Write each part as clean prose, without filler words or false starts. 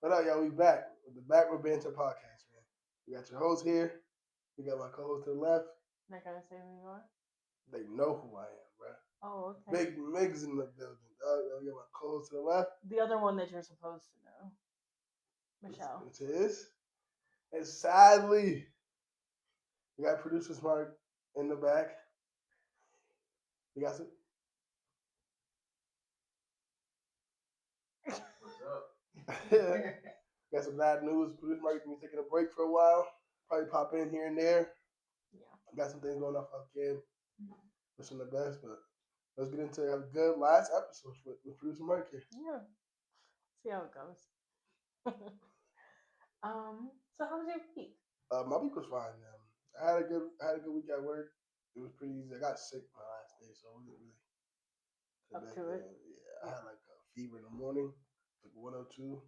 What up, y'all? We back with the Backward Banter podcast, man. We got your host here. We got my co-host to the left. Not gonna say who you are? They know who I am, bro. Oh, okay. Big Migs in the building. We got my co-host to the left. The other one that you're supposed to know, Michelle. It is. And sadly, we got producer Smart in the back. We got some. What's up? Got some bad news. Producer Smart gonna be taking a break for a while. Probably pop in here and there. Yeah. Got some things going off again. Wish him the best, but let's get into a good last episode with producer Mike here. Yeah. See how it goes. So how was your week? My week was fine. I had a good week at work. It was pretty easy. I got sick my last day, so I wasn't really Up to it? Yeah, I had like a fever in the morning, like 102.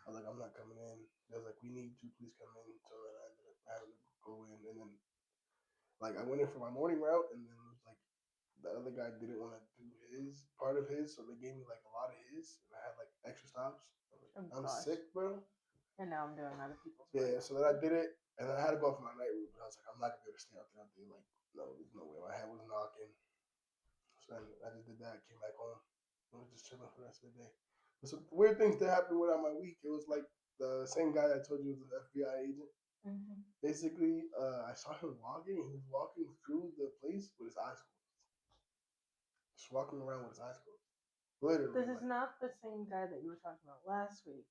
I was like, I'm not coming in. They was like, we need you, please come in. So then I ended up having to go in, and then like I went in for my morning route, and then it was like the other guy didn't want to do his part of his, so they gave me like a lot of his, and I had like extra stops. I was like, I'm gosh. sick, bro. And now I'm doing other people's Yeah, work. so then I did it, and then I had to go for my night route, but I was like, I'm not gonna be able to stay out there. Like, no, there's no way. My head was knocking. So then I just did that, came back home, and was just chilling for the rest of the day. But some weird things that happened without my week. It was like the same guy that I told you was an FBI agent. Mm-hmm. Basically, I saw him walking, and he was walking through the place with his eyes closed. Just walking around with his eyes closed. Literally. This is not the same guy that you were talking about last week.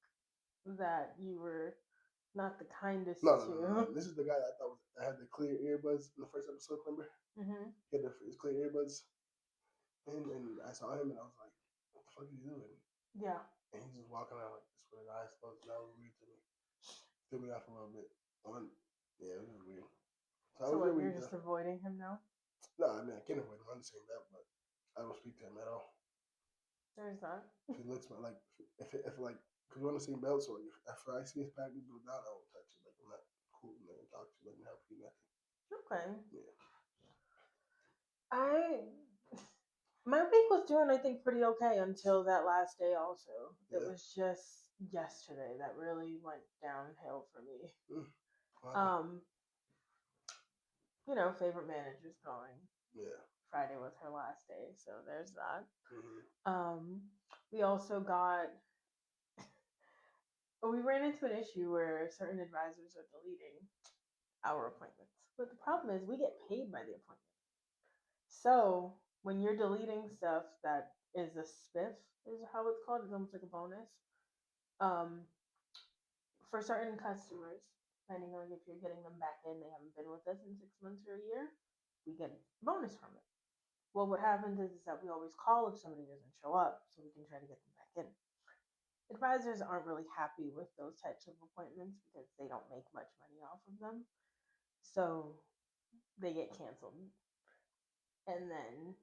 That you were not the kindest No. to. This is the guy that I thought I had the clear earbuds in the first episode, remember? Mm-hmm. He had his clear earbuds. And I saw him and I was like, what the fuck are you doing? Yeah. And he's just walking around like this with his eyes closed. That was weird to me. Threw me off a little bit. Yeah, it was just weird. So what, you're just avoiding him now? No, I mean, I can't avoid him. I understand that, but I don't speak to him at all. There's that. If he looks like, if like, because we're on the same belt, so if I see his package go down, I won't touch it. Like, I'm not cool, man. Talk to you, let me help you, nothing. Okay. Yeah. My week was doing, I think, pretty okay until that last day. Also, Yeah. It was just yesterday that really went downhill for me. Wow. Favorite manager's going. Yeah. Friday was her last day, so there's that. Mm-hmm. We also we ran into an issue where certain advisors are deleting our appointments. But the problem is we get paid by the appointment. So when you're deleting stuff that is a spiff, is how it's called, it's almost like a bonus. For certain customers, depending on if you're getting them back in, they haven't been with us in 6 months or a year, we get a bonus from it. Well, what happens is that we always call if somebody doesn't show up so we can try to get them back in. Advisors aren't really happy with those types of appointments because they don't make much money off of them. So they get canceled. And then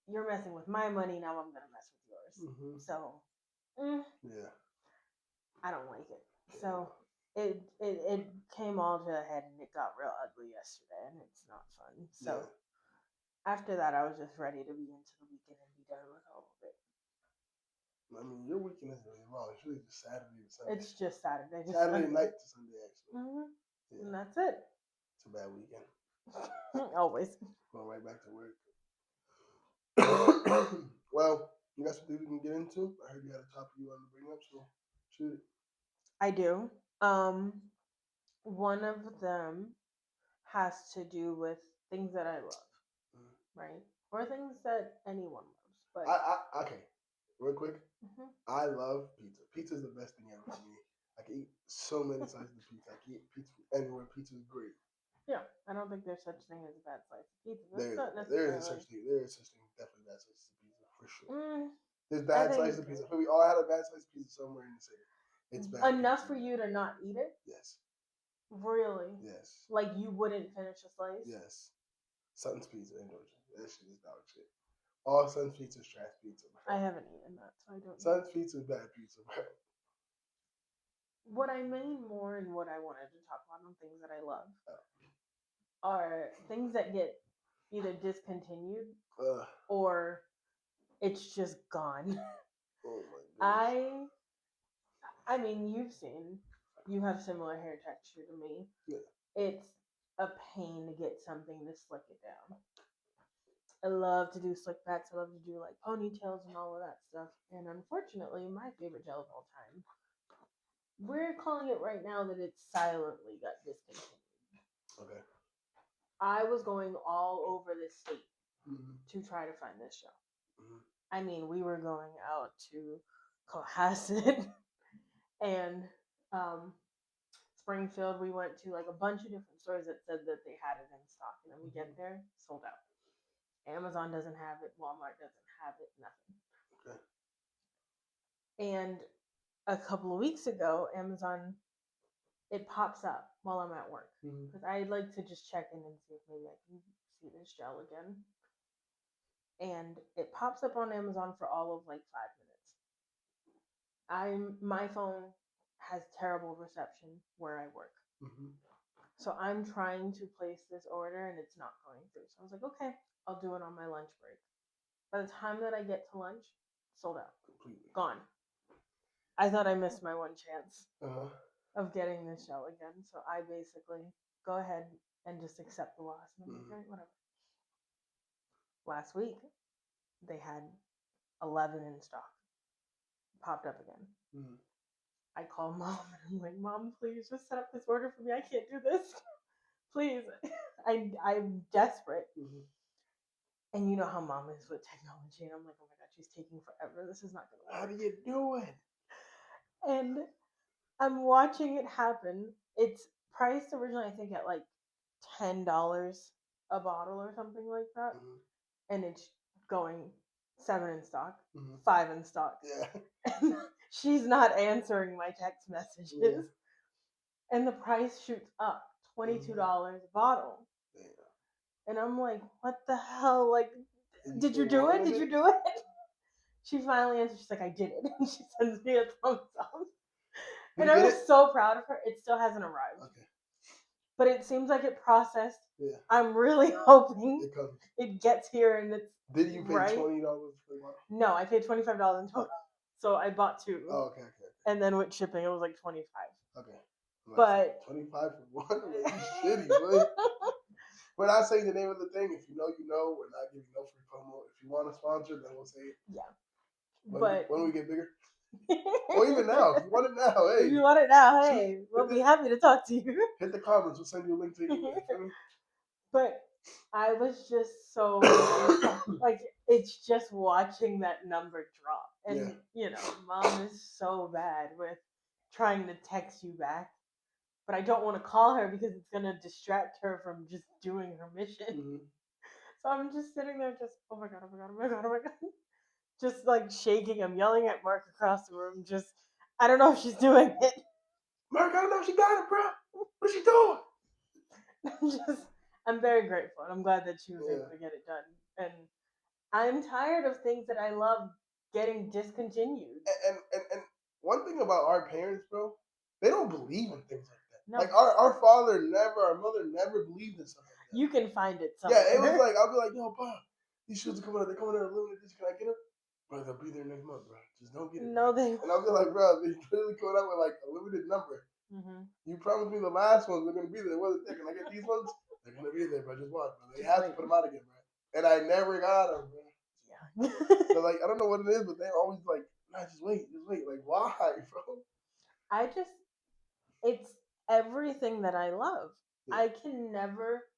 you're messing with my money, now I'm going to mess with yours. Mm-hmm. So, yeah. I don't like it. So it came all to a head and it got real ugly yesterday and it's not fun. So after that, I was just ready to be into the weekend and be done with all of it. I mean, your weekend is really long. It's really just Saturday to Sunday. It's just Saturday. Saturday night to Sunday, actually. Mm-hmm. Yeah. And that's it. It's a bad weekend. Always. Going right back to work. Well, you got some things we can get into. I heard you had a topic you wanted to bring up, so shoot it. I do. One of them has to do with things that I love, right? Or things that anyone loves. But okay, real quick. Mm-hmm. I love pizza. Pizza is the best thing ever for me. I can eat so many slices of pizza. I can eat pizza anywhere. Pizza is great. Yeah, I don't think there's such thing as a bad slice of pizza. There is such thing. There is such thing. Definitely bad slices of pizza for sure. There's bad slices of pizza. We all had a bad slice of pizza somewhere in the city. It's bad. Enough for you to not eat it? Yes. Really? Yes. Like you wouldn't finish a slice? Yes. Sutton's Pizza in Georgia. That shit is dog shit. All Sutton's Pizza is trash pizza, bro. I haven't eaten that, so I don't know. Sutton's Pizza is bad pizza, bro. What I mean more and what I wanted to talk about on things that I love are things that get either discontinued or it's just gone. Oh my goodness. I mean, you have similar hair texture to me. Yeah. It's a pain to get something to slick it down. I love to do slick backs. I love to do like ponytails and all of that stuff. And unfortunately, my favorite gel of all time, we're calling it right now that it silently got discontinued. Okay. I was going all over the state Mm-hmm. to try to find this show. Mm-hmm. I mean, we were going out to Cohasset and um, Springfield. We went to like a bunch of different stores that said that they had it in stock, and then we get there, sold out. Amazon doesn't have it. Walmart doesn't have it. Nothing. Okay. And a couple of weeks ago, Amazon it pops up while I'm at work because I like to just check in and see if maybe I can see this gel again. And it pops up on Amazon for all of like 5 minutes. My phone has terrible reception where I work. Mm-hmm. So I'm trying to place this order and it's not going through. So I was like, okay, I'll do it on my lunch break. By the time that I get to lunch, sold out. Completely. Gone. I thought I missed my one chance Uh-huh. of getting this shell again. So I basically go ahead and just accept the loss. And I'm like, all right, whatever. Last week, they had 11 in stock. Popped up again. Mm-hmm. I call mom and I'm like, Mom, please just set up this order for me. I can't do this. Please. I'm desperate. Mm-hmm. And you know how mom is with technology. And I'm like, oh my God, she's taking forever. This is not going to work. How do you do it? And I'm watching it happen. It's priced originally, I think, at like $10 a bottle or something like that. Mm-hmm. And it's going 7 in stock, Mm-hmm. 5 in stock. Yeah. And she's not answering my text messages. Yeah. And the price shoots up $22 Mm-hmm. a bottle. Yeah. And I'm like, what the hell? Like, did you still do it? wanted Did you do it? She finally answers. She's like, I did it. And she sends me a thumbs up. Did And you I get was it? so proud of her. It still hasn't arrived. Okay. But it seems like it processed. Yeah. I'm really hoping It comes. it gets here and it's Did you pay right. $20 for the bottle? No, I paid $25 in total. So I bought 2. Oh, okay. And then with shipping, it was like $25. Okay. But 25 for one? Like, you shitty, boy. We're not saying the name of the thing. If you know, you know. We're not giving no free promo. If you want to sponsor, then we'll say it. Yeah. When we get bigger. Or even now. If you want it now, hey. If you want it now, hey. We'll be happy to talk to you. Hit the comments. We'll send you a link to your email. But I was just so like it's just watching that number drop. And you know, mom is so bad with trying to text you back. But I don't want to call her because it's gonna distract her from just doing her mission. Mm-hmm. So I'm just sitting there just oh my god, oh my god, oh my god, oh my god. Just like shaking. I'm yelling at Mark across the room, just I don't know if she's doing it. Mark, I don't know if she got it, bro. What's she doing? I'm very grateful. And I'm glad that she was able to get it done. And I'm tired of things that I love getting discontinued. And one thing about our parents, bro, they don't believe in things like that. No. Like our mother never believed in something like that. You can find it somewhere. Yeah, it was like I'll be like, yo, Bob, these shoes are coming out. They're coming out of limited edition. Can I get them? Bro, they'll be there next month, bro. Just don't get it. No, they. And I'll be like, bro, they're literally coming out with like a limited number. Mm-hmm. You promised me the last ones were gonna be there. Wasn't there? Can I get these ones? They're gonna be there, bro. Just watch, bro. They have to put them out again, bro. And I never got them, bro. Yeah. So like, I don't know what it is, but they're always like, nah, just wait. Like, why, bro? It's everything that I love. Yeah. I can never,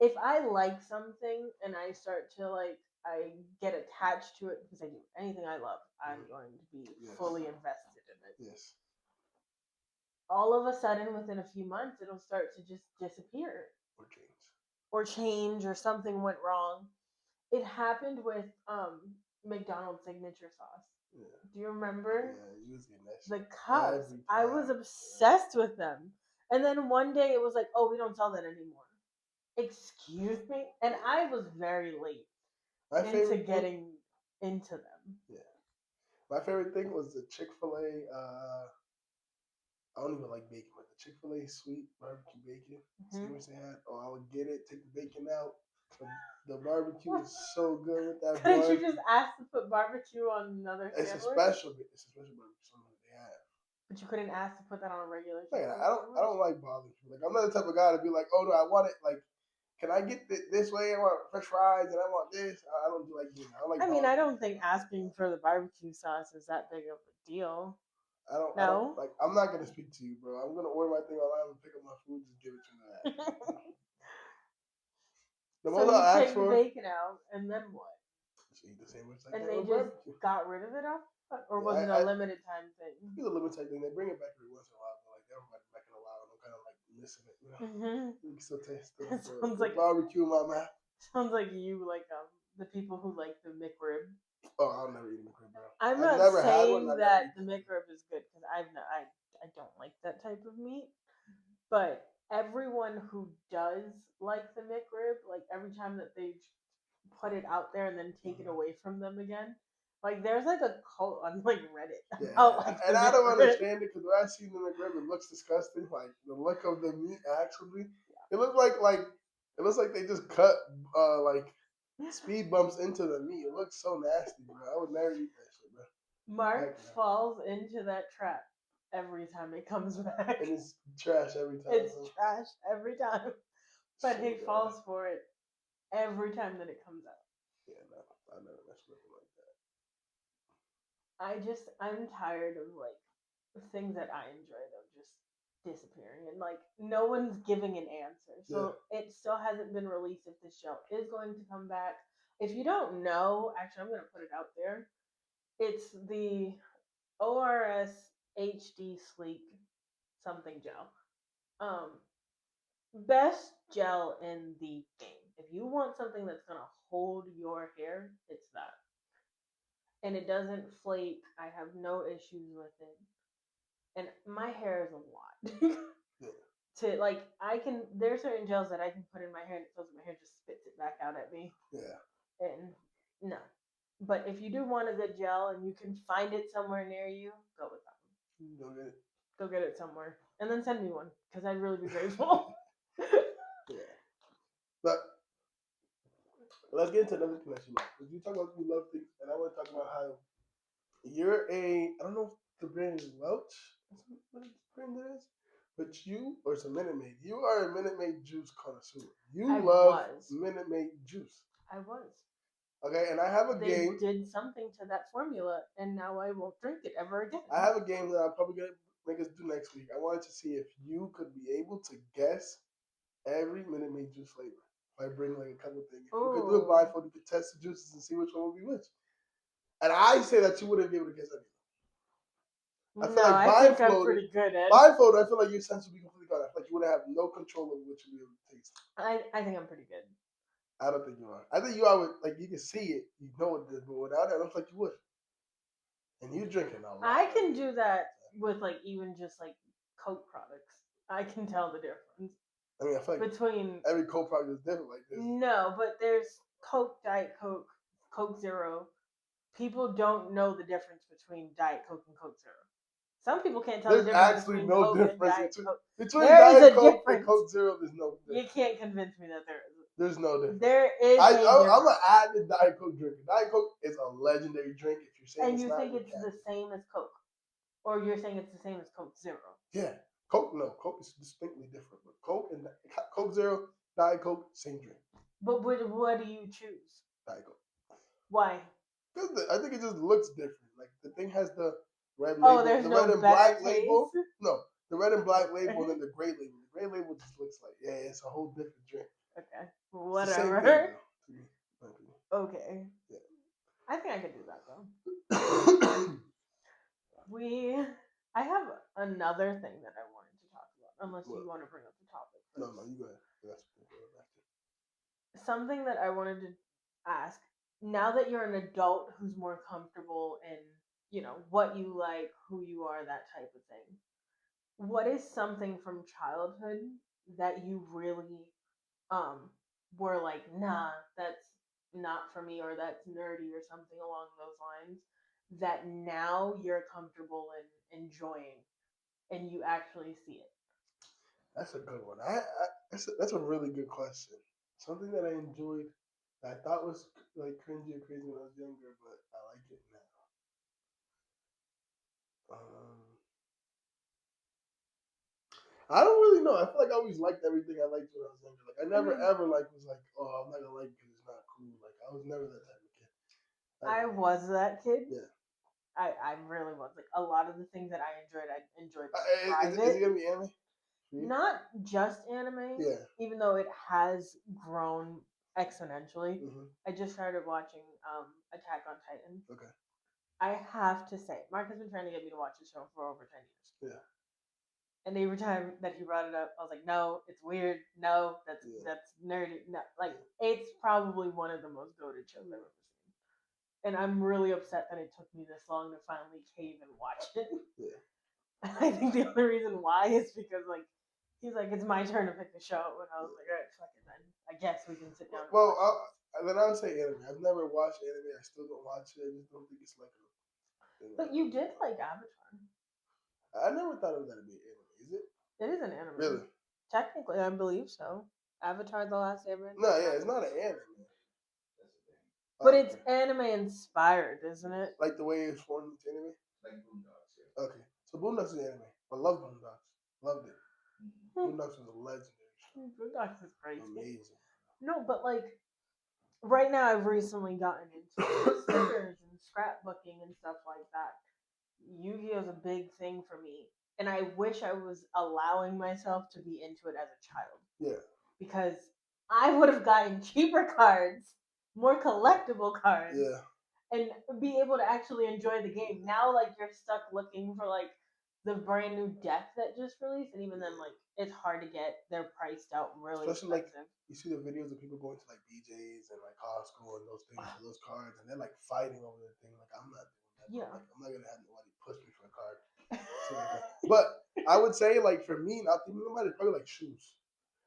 if I like something and I start to like, I get attached to it because I do anything I love, I'm going to be fully invested in it. Yes. All of a sudden, within a few months, it'll start to just disappear. Or change, or something went wrong. It happened with McDonald's signature sauce. Yeah. Do you remember? Yeah, you was getting that shit. The cups. I was obsessed with them. And then one day it was like, oh, we don't sell that anymore. Excuse me? And I was very late into getting into them. Yeah. My favorite thing was the Chick-fil-A, I don't even like bacon, but the Chick-fil-A sweet barbecue bacon sandwich they had. Oh, I would get it, take the bacon out. The barbecue is so good with that. Couldn't you just ask to put barbecue on another sandwich? It's a special barbecue sandwich they have. But you couldn't ask to put that on a regular Like, chicken I don't sandwich? like bothering people. Like I'm not the type of guy to be like, oh no, I want it. Like, can I get this way? I want French fries and I want this. I don't do like this. I don't like I mean, I bothering don't people. think asking for the barbecue sauce is that big of a deal. I don't No? like. I'm not gonna speak to you, bro. I'm gonna order my thing online and pick up my food. Just give it to me. The So most you I'll ask take the for, bacon out, and then what? just eat the sandwich like And that they with just barbecue. got rid of it off? Or Yeah, was it a limited time thing? it's a little type thing. They bring it back every once in a while, but like everybody back in a while, and I'm kind of like missing it. You know, Mm-hmm. you can still taste It sounds the like barbecue in my mouth. sounds like you like the people who like the McRib. Oh, I'll never eat a McRib, bro. I'm I've not never had one. saying I never that eat the one. McRib is good because I don't like that type of meat. But everyone who does like the McRib, like every time that they put it out there and then take it away from them again, like there's like a cult on like Reddit about Yeah, like the and I don't McRib. understand it because when I see the McRib, it looks disgusting. Like the look of the meat, actually, it looks like it looks like they just cut like speed bumps into the meat. It looks so nasty, bro. I would never eat that shit, bro. Mark Heck no. falls into that trap every time it comes back. And it's trash every time. It's Bro. trash every time, but So he bad. falls for it every time that it comes out. Yeah, no, I never mess with it like that. I'm tired of like things that I enjoy though just disappearing and like no one's giving an answer. Yeah. So it still hasn't been released if this show is going to come back. If you don't know, actually I'm gonna put it out there. It's the ORS HD Sleek something gel. Best gel in the game. If you want something that's gonna hold your hair, it's that. And it doesn't flake. I have no issues with it. And my hair is a lot. Yeah. To like, I can. There's certain gels that I can put in my hair, and it feels like my hair just spits it back out at me. Yeah. And no. But if you do want a good gel and you can find it somewhere near you, go with that one. Go get it. Go get it somewhere, and then send me one because I'd really be grateful. Yeah. But let's get into another connection. Because you talk about you love things, and I want to talk about how you're I don't know if the brand is Welch, what brand it is, but you, or it's a Minute Maid, you are a Minute Maid juice connoisseur. You I love was. Minute Maid juice. I was. Okay, and I have a They game. did something to that formula, and now I won't drink it ever again. I have a game that I'm probably gonna make us do next week. I wanted to see if you could be able to guess every Minute Maid juice flavor. If I bring like a couple things, if you could do it blindfold, you could test the juices and see which one will be which. And I say that you wouldn't be able to guess anything. I feel No, like I think I'm blindfolded. pretty good at. Blindfolded, I feel like your sense would be completely gone. I feel like you would have no control over what you'd be able to taste. I think I'm pretty good. I don't think you are. I think you are with, like, you can see it, you know what it is, but without it, I don't think you would. And you drinking a lot. I can do that with like even just like Coke products. I can tell the difference. I mean, I feel like between every Coke product is different like this. No, but there's Coke, Diet Coke, Coke Zero. People don't know the difference between Diet Coke and Coke Zero. Some people can't tell There's the difference actually between no Coke and difference Diet Coke. between There is Diet a Coke difference. and Coke Zero. There's no difference. You can't convince me that there isn't. There's no difference. There is a I'm difference. an avid Diet Coke drinker. Diet Coke is a legendary drink. If you're saying And it's you not, think it's the same as Coke, or you're saying it's the same as Coke Zero? Yeah, Coke. No, Coke is distinctly different. But Coke and Coke Zero, Diet Coke, same drink. But what do you choose? Diet Coke. Why? I think it just looks different. Like the thing has the red label, Oh, there's the no red and better black taste? label. No, the red and black Okay. label and then the gray label. The gray label just looks like it's a whole different drink. Okay, It's the same whatever. thing, to me. Okay. Yeah. I think I could do that though. I have another thing that I wanted to talk about, unless you want to bring up the topic first. No, you go ahead. Something that I wanted to ask, now that you're an adult who's more comfortable in, what you like, who you are, that type of thing. What is something from childhood that you really were like, nah, that's not for me, or that's nerdy, or something along those lines, that now you're comfortable in enjoying and you actually see it? That's a good one. That's a really good question. Something that I enjoyed that I thought was like cringy or crazy when I was younger, but I like it now. I don't really know. I feel like I always liked everything I liked when I was younger. Like I never ever like was like, oh, I'm not gonna like it because it's not cool. Like I was never that type of kid. I was that kid. Yeah. I really was. Like a lot of the things that I enjoyed Is private. it gonna be anime? Not just anime. Yeah. Even though it has grown exponentially. Mm-hmm. I just started watching Attack on Titan. Okay. I have to say, Mark has been trying to get me to watch the show for over 10 years. Yeah. And every time that he brought it up, I was like, "No, it's weird. No, that's nerdy. No, like it's probably one of the most goated shows I've ever seen." And I'm really upset that it took me this long to finally cave and watch it. Yeah. I think the only reason why is because like he's like, "It's my turn to pick the show," and I was like, "All right, fuck it then. I guess we can sit down." Well, then I would say anime. I've never watched anime. I still don't watch it. I just don't think it's like a thing. But you did like Avatar. I never thought it was gonna be anime. Is it? It is an anime. Really? Technically, I believe so. Avatar: The Last Airbender. No, yeah, it's not an anime. But it's anime inspired, isn't it? Like the way it's formed into anime? Like Boondocks, yeah. Okay. So Boondocks is anime. I love Boondocks. Loved it. Boondocks was a legendary show. Boondocks is crazy. Amazing. No, but like right now I've recently gotten into stickers and scrapbooking and stuff like that. Yu-Gi-Oh is a big thing for me. And I wish I was allowing myself to be into it as a child. Yeah. Because I would have gotten cheaper cards, more collectible cards, and be able to actually enjoy the game. Now, like, you're stuck looking for, like, the brand new deck that just released, and even then, like, it's hard to get. They're priced out really Especially, expensive. like, you see the videos of people going to, like, BJ's and, like, Costco and those things for those cards, and they're, like, fighting over the thing. Like, I'm not doing that. Yeah. Like, I'm not going to have nobody push me for a card. But I would say, like, for me, not thinking about it, probably, like, shoes.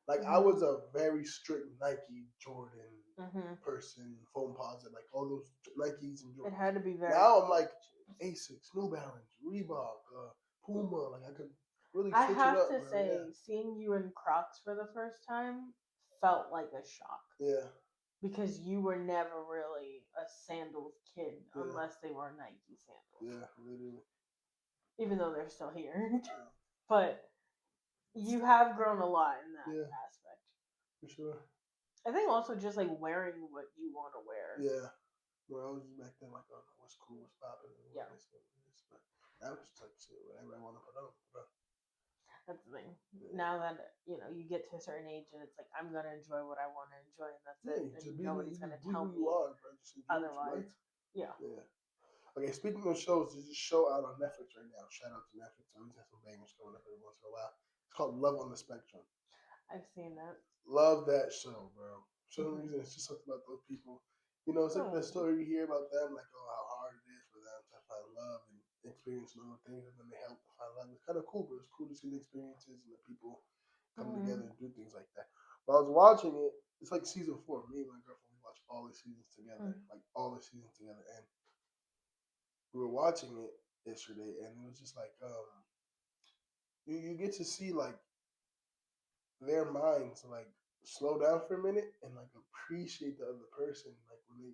Like, I was a very strict Nike, Jordan person, foam posit, like, all those Nikes and Jordans. It had to be very. Now I'm like, Asics, New Balance, Reebok, Puma. Like, I could really switch it up. I have to say, seeing you in Crocs for the first time felt like a shock. Yeah. Because you were never really a sandals kid unless they were Nike sandals. Yeah, literally. Even though they're still here. But you have grown a lot in that aspect. For sure. I think also just like wearing what you want to wear. Yeah. Well, I was just back then like, oh, what's cool, what's popping. Yeah. But now it's just like shit, whatever I want to put on. That's the thing. Yeah. Now that you get to a certain age, and it's like I'm gonna enjoy what I want to enjoy, and that's it. And nobody's gonna tell me otherwise. Yeah. Yeah. Okay, speaking of shows, there's a show out on Netflix right now. Shout out to Netflix. I always have some bangers going up every once in a while. It's called Love on the Spectrum. I've seen that. Love that show, bro. For some reason, it's just something about those people. You know, it's like the story you hear about them, like, oh, how hard it is for them to find love and experience little things, and then they help to find love. It's kind of cool, bro. It's cool to see the experiences and the people come together and do things like that. But I was watching it. It's like season 4. Me and my girlfriend, we watched all the seasons together. Like, all the seasons together. And we were watching it yesterday, and it was just like, you get to see, like, their minds, like, slow down for a minute and, like, appreciate the other person. Like, when you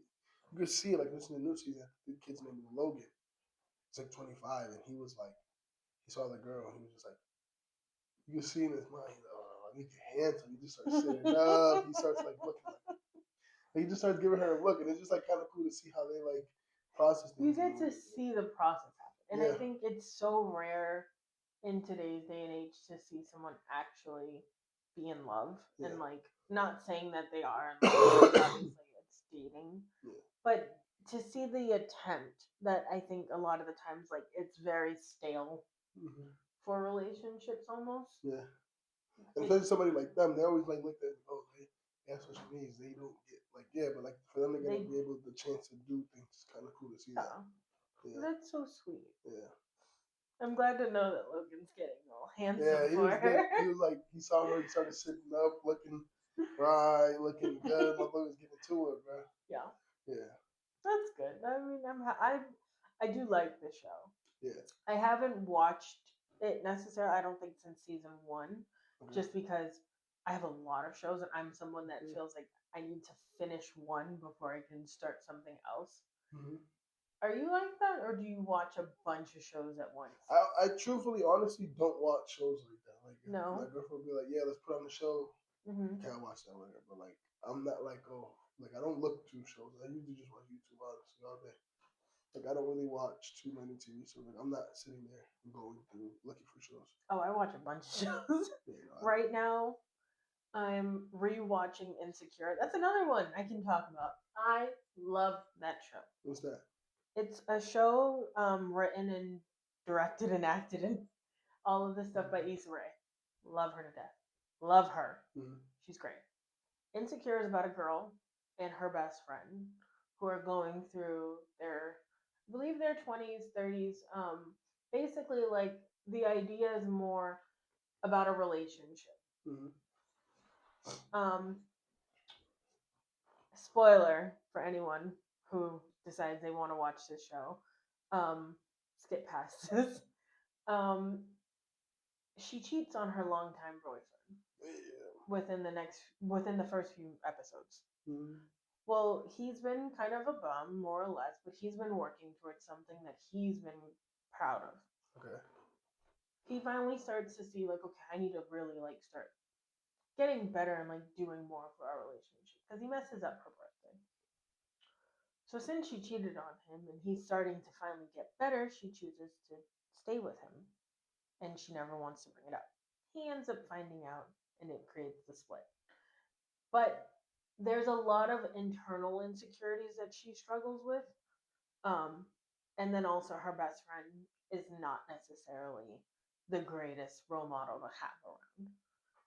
could see, like, listen to the new season, the kid's name was Logan. He's like 25, and he was like, he saw the girl, and he was just like, you can see in his mind, oh, I need your hands. He just starts sitting up. He starts, like, looking like, he just starts giving her a look, and it's just, like, kind of cool to see how they, like, process things. You get to see the process happen. And I think it's so rare in today's day and age to see someone actually be in love. And, like, not saying that they are in love, obviously it's dating. But to see the attempt that I think a lot of the times, like, it's very stale for relationships almost. Yeah. And especially somebody like them, they always, like, look at, oh, that's what she needs. They don't get, like, but, like, for them to get be able the chance to do things, it's kind of cool to see that. Yeah. That's so sweet. Yeah. I'm glad to know that Logan's getting all handsome for her. He was like, he saw her, he started sitting up, looking right, looking good. My Logan's getting to it, bro. Yeah. Yeah. That's good. I mean, I do like this show. Yeah. I haven't watched it necessarily, I don't think, since season 1, just because I have a lot of shows, and I'm someone that feels like I need to finish one before I can start something else. Are you like that, or do you watch a bunch of shows at once? I truthfully, honestly, don't watch shows like that. Like, No. My girlfriend would be like, yeah, let's put on the show. Mm-hmm. Can't watch that later. But like, I'm not like, oh, like I don't look through shows. I usually just watch YouTube honestly all day. Like I don't really watch too many TV shows. Like I'm not sitting there going through looking for shows. Oh, I watch a bunch of shows. Yeah, Right now, I'm rewatching Insecure. That's another one I can talk about. I love that show. What's that? It's a show written and directed and acted in all of this stuff by Issa Rae. Love her to death. Love her. Mm-hmm. She's great. Insecure is about a girl and her best friend who are going through their, I believe their 20s, 30s. Basically, like the idea is more about a relationship. Mm-hmm. Spoiler for anyone who decides they want to watch this show. Skip past this. Um, she cheats on her longtime boyfriend within the first few episodes. Mm-hmm. Well, he's been kind of a bum, more or less, but he's been working towards something that he's been proud of. Okay. He finally starts to see, like, okay, I need to really like start getting better and like doing more for our relationship because he messes up her birthday. So since she cheated on him and he's starting to finally get better, she chooses to stay with him, and she never wants to bring it up. He ends up finding out, and it creates the split. But there's a lot of internal insecurities that she struggles with. Um, and then also her best friend is not necessarily the greatest role model to have around.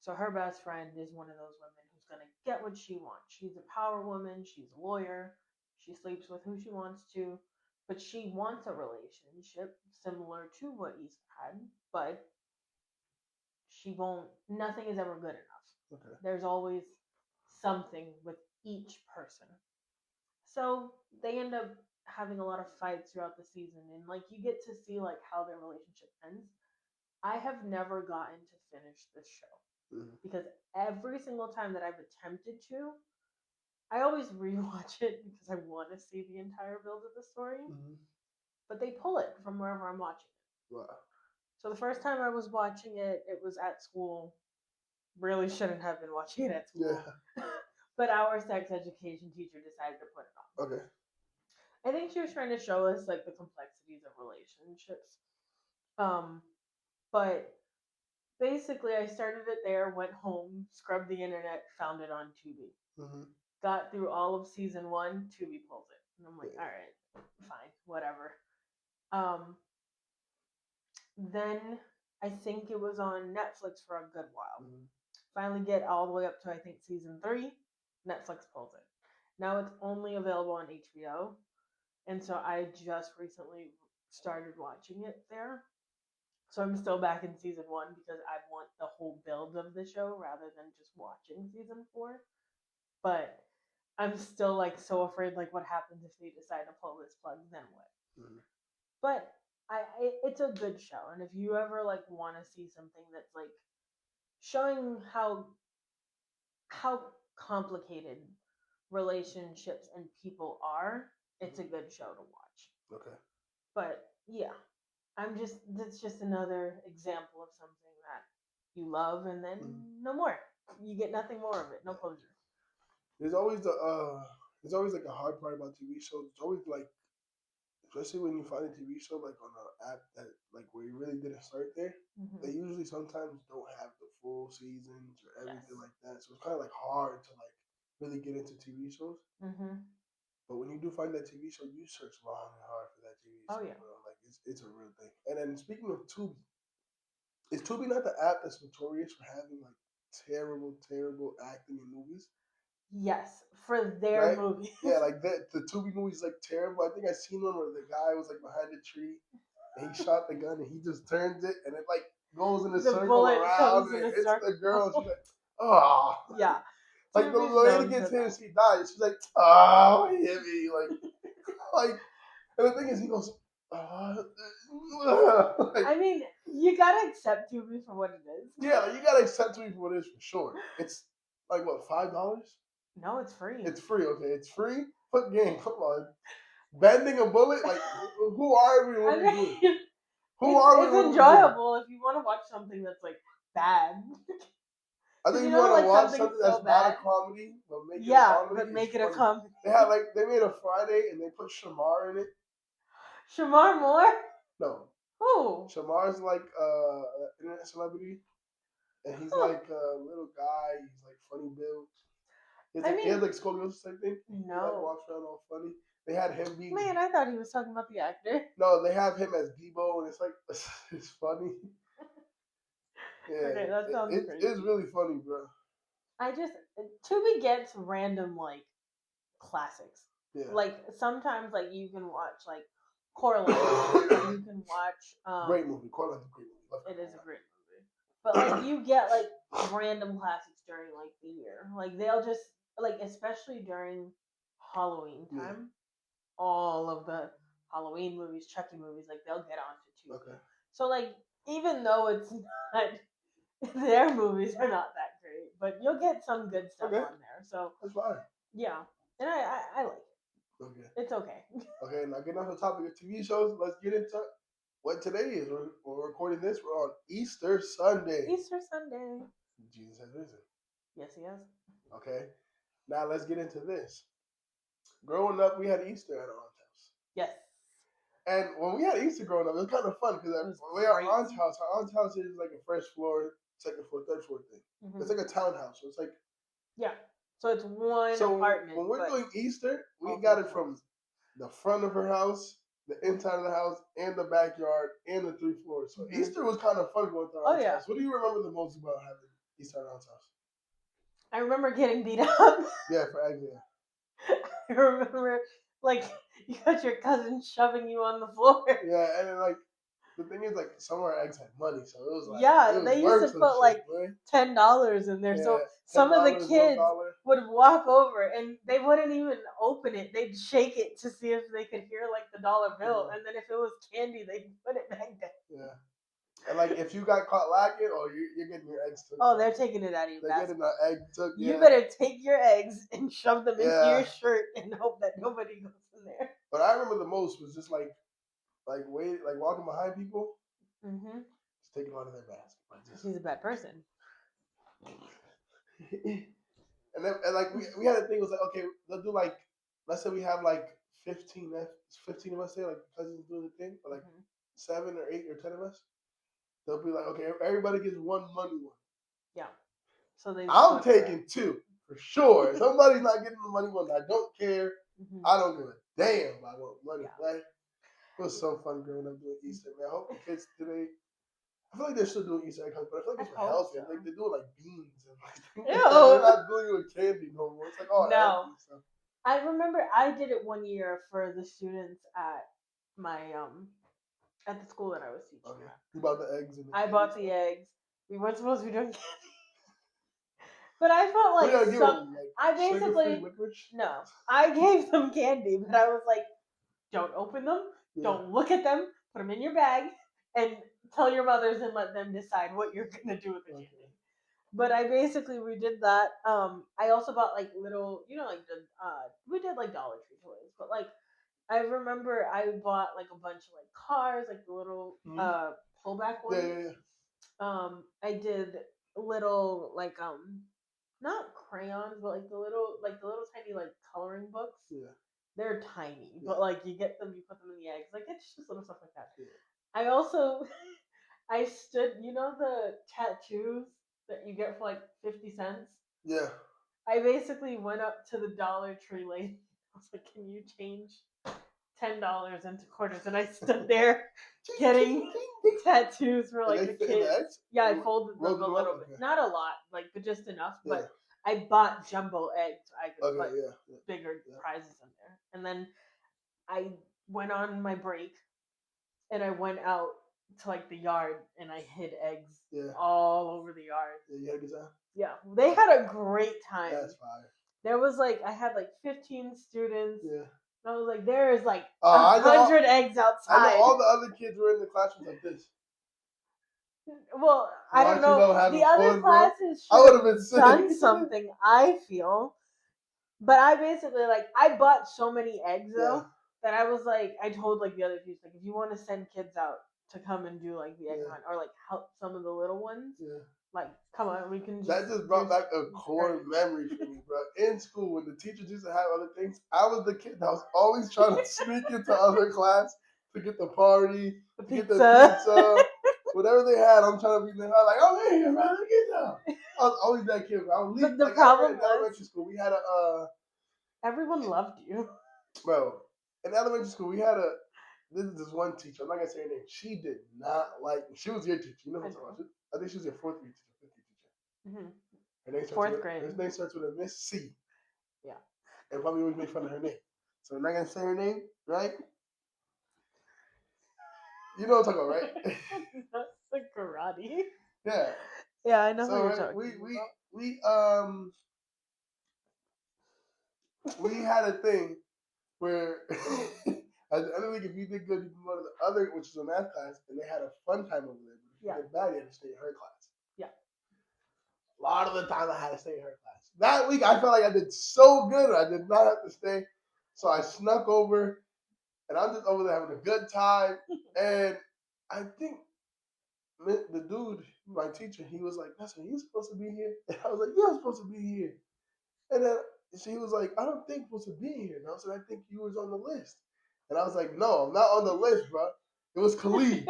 So her best friend is one of those women who's gonna get what she wants. She's a power woman, she's a lawyer, she sleeps with who she wants to, but she wants a relationship similar to what Issa had, but she won't, nothing is ever good enough. Okay. There's always something with each person. So they end up having a lot of fights throughout the season, and like you get to see like how their relationship ends. I have never gotten to finish this show because every single time that I've attempted to, I always rewatch it because I want to see the entire build of the story. But they pull it from wherever I'm watching it. Wow. So the first time I was watching it, it was at school. Really shouldn't have been watching it at school. Yeah. But our sex education teacher decided to put it on. Okay. I think she was trying to show us like the complexities of relationships. But basically I started it there, went home, scrubbed the internet, found it on Tubi. Got through all of season 1, Tubi pulls it. And I'm like, all right, fine, whatever. Then I think it was on Netflix for a good while. Finally get all the way up to I think season 3, Netflix pulls it. Now it's only available on HBO, and so I just recently started watching it there. So I'm still back in season 1 because I want the whole build of the show rather than just watching season 4. But I'm still like so afraid like what happens if they decide to pull this plug, then what? But it's a good show, and if you ever like want to see something that's like showing how complicated relationships and people are, it's a good show to watch. Okay. But yeah, that's just another example of something that you love and then no more. You get nothing more of it, no closure. There's always like a hard part about TV shows. It's always like, especially when you find a TV show like on an app that like where you really didn't start there, they usually sometimes don't have the full seasons or everything like that. So it's kind of like hard to like really get into TV shows. But when you do find that TV show, you search long and hard for that TV show. Oh yeah, bro. Like it's a real thing. And then speaking of Tubi, is Tubi not the app that's notorious for having like terrible acting in movies? Yes, for their movies. Yeah, like that. The Tubi movie's like terrible. I think I seen one where the guy was like behind a tree and he shot the gun and he just turns it and it like goes in a circle around and it hits the girl. And she's like, oh. Yeah. Like the lady gets hit and she dies. She's like, oh, he hit me. Like, and the thing is, he goes, like, I mean, you gotta accept Tubi for what it is. Yeah, like, you gotta accept Tubi for what it is for sure. It's like what, $5? No, it's free. It's free. Okay, it's free. What game? Come on, bending a bullet. Like, who are we? What we doing? Who are we? It's enjoyable if you want to watch something that's like bad. I think You you know, want to like watch something something so that's not a bad. comedy, but make it a Yeah, comedy. but make It's it a funny. comedy. They made a Friday and they put Shamar in it. Shamar Moore? No, Who? Shamar's like an internet celebrity, and he's Huh. like a little guy. He's like funny built. He I has mean, like scoliosis, I think. He like no. walks around all funny. They had him being Man, I thought he was talking about the actor. no. They have him as Debo, and it's like it's funny. Yeah, Okay, that sounds crazy. it's really funny, bro. I just Tubi gets random like classics. Yeah. Like sometimes like you can watch like Coraline, or you can watch Great movie. Coraline's a great movie. Love it is a Coraline. great movie. But like you get like random classics during like the year. Like they'll just like especially during Halloween time, all of the Halloween movies, Chucky movies, like they'll get onto Tubi. Okay. So like even though it's not their movies are not that great, but you'll get some good stuff Okay. on there. So That's fine. yeah, and I like it. Okay. It's okay. Okay, now getting off the topic of TV shows, let's get into what today is. We're recording this. We're on Easter Sunday. Easter Sunday. Jesus has risen. Yes, he has. Okay. Now let's get into this. Growing up, we had Easter at our aunt's house. Yes. And when we had Easter growing up, it was kind of fun because we our aunt's house is like a first floor, second floor, third floor thing. Mm-hmm. It's like a townhouse, so it's like So it's one apartment. When we're doing Easter, we got it from the front of her house, the inside of the house, and the backyard, and the 3 floors. So Easter was kind of fun going to our aunt's house. What do you remember the most about having Easter at our aunt's house? I remember getting beat up. Yeah, for eggs, yeah. I remember, like, you got your cousin shoving you on the floor. Yeah, and then, like, the thing is, like, some of our eggs had money, so it was like, they used to put like $10 in there. So some of the kids would walk over and they wouldn't even open it. They'd shake it to see if they could hear like the dollar bill, and then if it was candy, they'd put it back down. Yeah. And like if you got caught lacking, you're getting your eggs took. Oh, they're taking it out of you. They're getting the egg took. You better take your eggs and shove them into your shirt and hope that nobody goes in there. But I remember the most was just like walking behind people. Mm-hmm. Just taking it out of their basket. She's a bad person. and like we had a thing was like, okay, they'll do like, let's say we have like 15 of us there, like cousins doing the thing, or like 7 or 8 or 10 of us. They'll be like, okay, everybody gets one money one. Yeah. So I'm taking 2 for sure. Somebody's not getting the money one. I don't care. Mm-hmm. I don't give a damn about what money. Yeah. Like, it was so fun growing up doing Easter, man. I hope the kids today. I feel like they're still doing Easter egg hunts, but I feel like it's for healthy. So. Like they're doing like beans and like they're not doing it with candy no more. It's like healthy stuff. I remember I did it one year for the students at my at the school that I was teaching. Okay. You bought the eggs and I bought the eggs. We weren't supposed to be doing candy. But I felt like I basically I gave them candy, but I was like, don't open them, don't look at them, put them in your bag, and tell your mothers and let them decide what you're gonna do with the candy. But we did that. I also bought like little, like we did like Dollar Tree toys, but like I remember I bought like a bunch of like cars, like the little pullback ones. Yeah. I did little like not crayons, but like the little tiny like coloring books. Yeah. They're tiny, but like you get them, you put them in the eggs. Like it's just little stuff like that. Yeah. I also I stood, the tattoos that you get for like 50 cents? Yeah. I basically went up to the Dollar Tree lady. I was like, can you change $10 into quarters? And I stood there getting tattoos for like the kids. Yeah, I folded them a little bit. Not a lot, like, but just enough. Yeah. But I bought jumbo eggs. I could put bigger prizes in there. And then I went on my break and I went out to like the yard and I hid eggs all over the yard. Yeah, you had a good time? Yeah. They had a great time. That's fire. There was like, I had like 15 students. Yeah. And I was like, there is like 100 eggs outside. I know all the other kids were in the classrooms like this. Well, I don't know. The other classes should have done something, I feel. But I basically, like, I bought so many eggs, though, that I was like, I told, like, the other teachers, like, if you want to send kids out to come and do like the egg Yeah. hunt or like help some of the little ones. Yeah. Like, come on, we can just. That just brought back a core memory for me, bro. In school, when the teachers used to have other things, I was the kid that was always trying to sneak into other class to get the party, to get the pizza, whatever they had. I'm trying to be there. I'm like, oh, hey, man, let me get some. I was always that kid, bro. I was But the problem in elementary school, we had a everyone loved you, bro. In elementary school, we had this one teacher. I'm not gonna say her name. She did not like me. She was your teacher. You know who I'm talking about. I think she was your fourth grade teacher, fifth grade teacher. Mm-hmm. Her name Fourth grade. Her name starts with a Miss C. Yeah. And probably always make fun of her name. So I'm not gonna say her name, right? You know what I'm talking about, right? That's the karate. Yeah. Yeah, I know so, who you're right, talking we we had a thing where at the end of the week, if you did good, you could go to the other, which is a math class, and they had a fun time over there. But if you did bad, you had to stay in her class. Yeah. A lot of the time, I had to stay in her class. That week, I felt like I did so good. I did not have to stay, so I snuck over, and I'm just over there having a good time. And I think the dude, my teacher, he was like, "Listen, you supposed to be here?" And I was like, "Yeah, I'm supposed to be here." And then he was like, "I don't think you're supposed to be here." And I said, "I think you was on the list." And I was like, "No, I'm not on the list, bro. It was Khalid."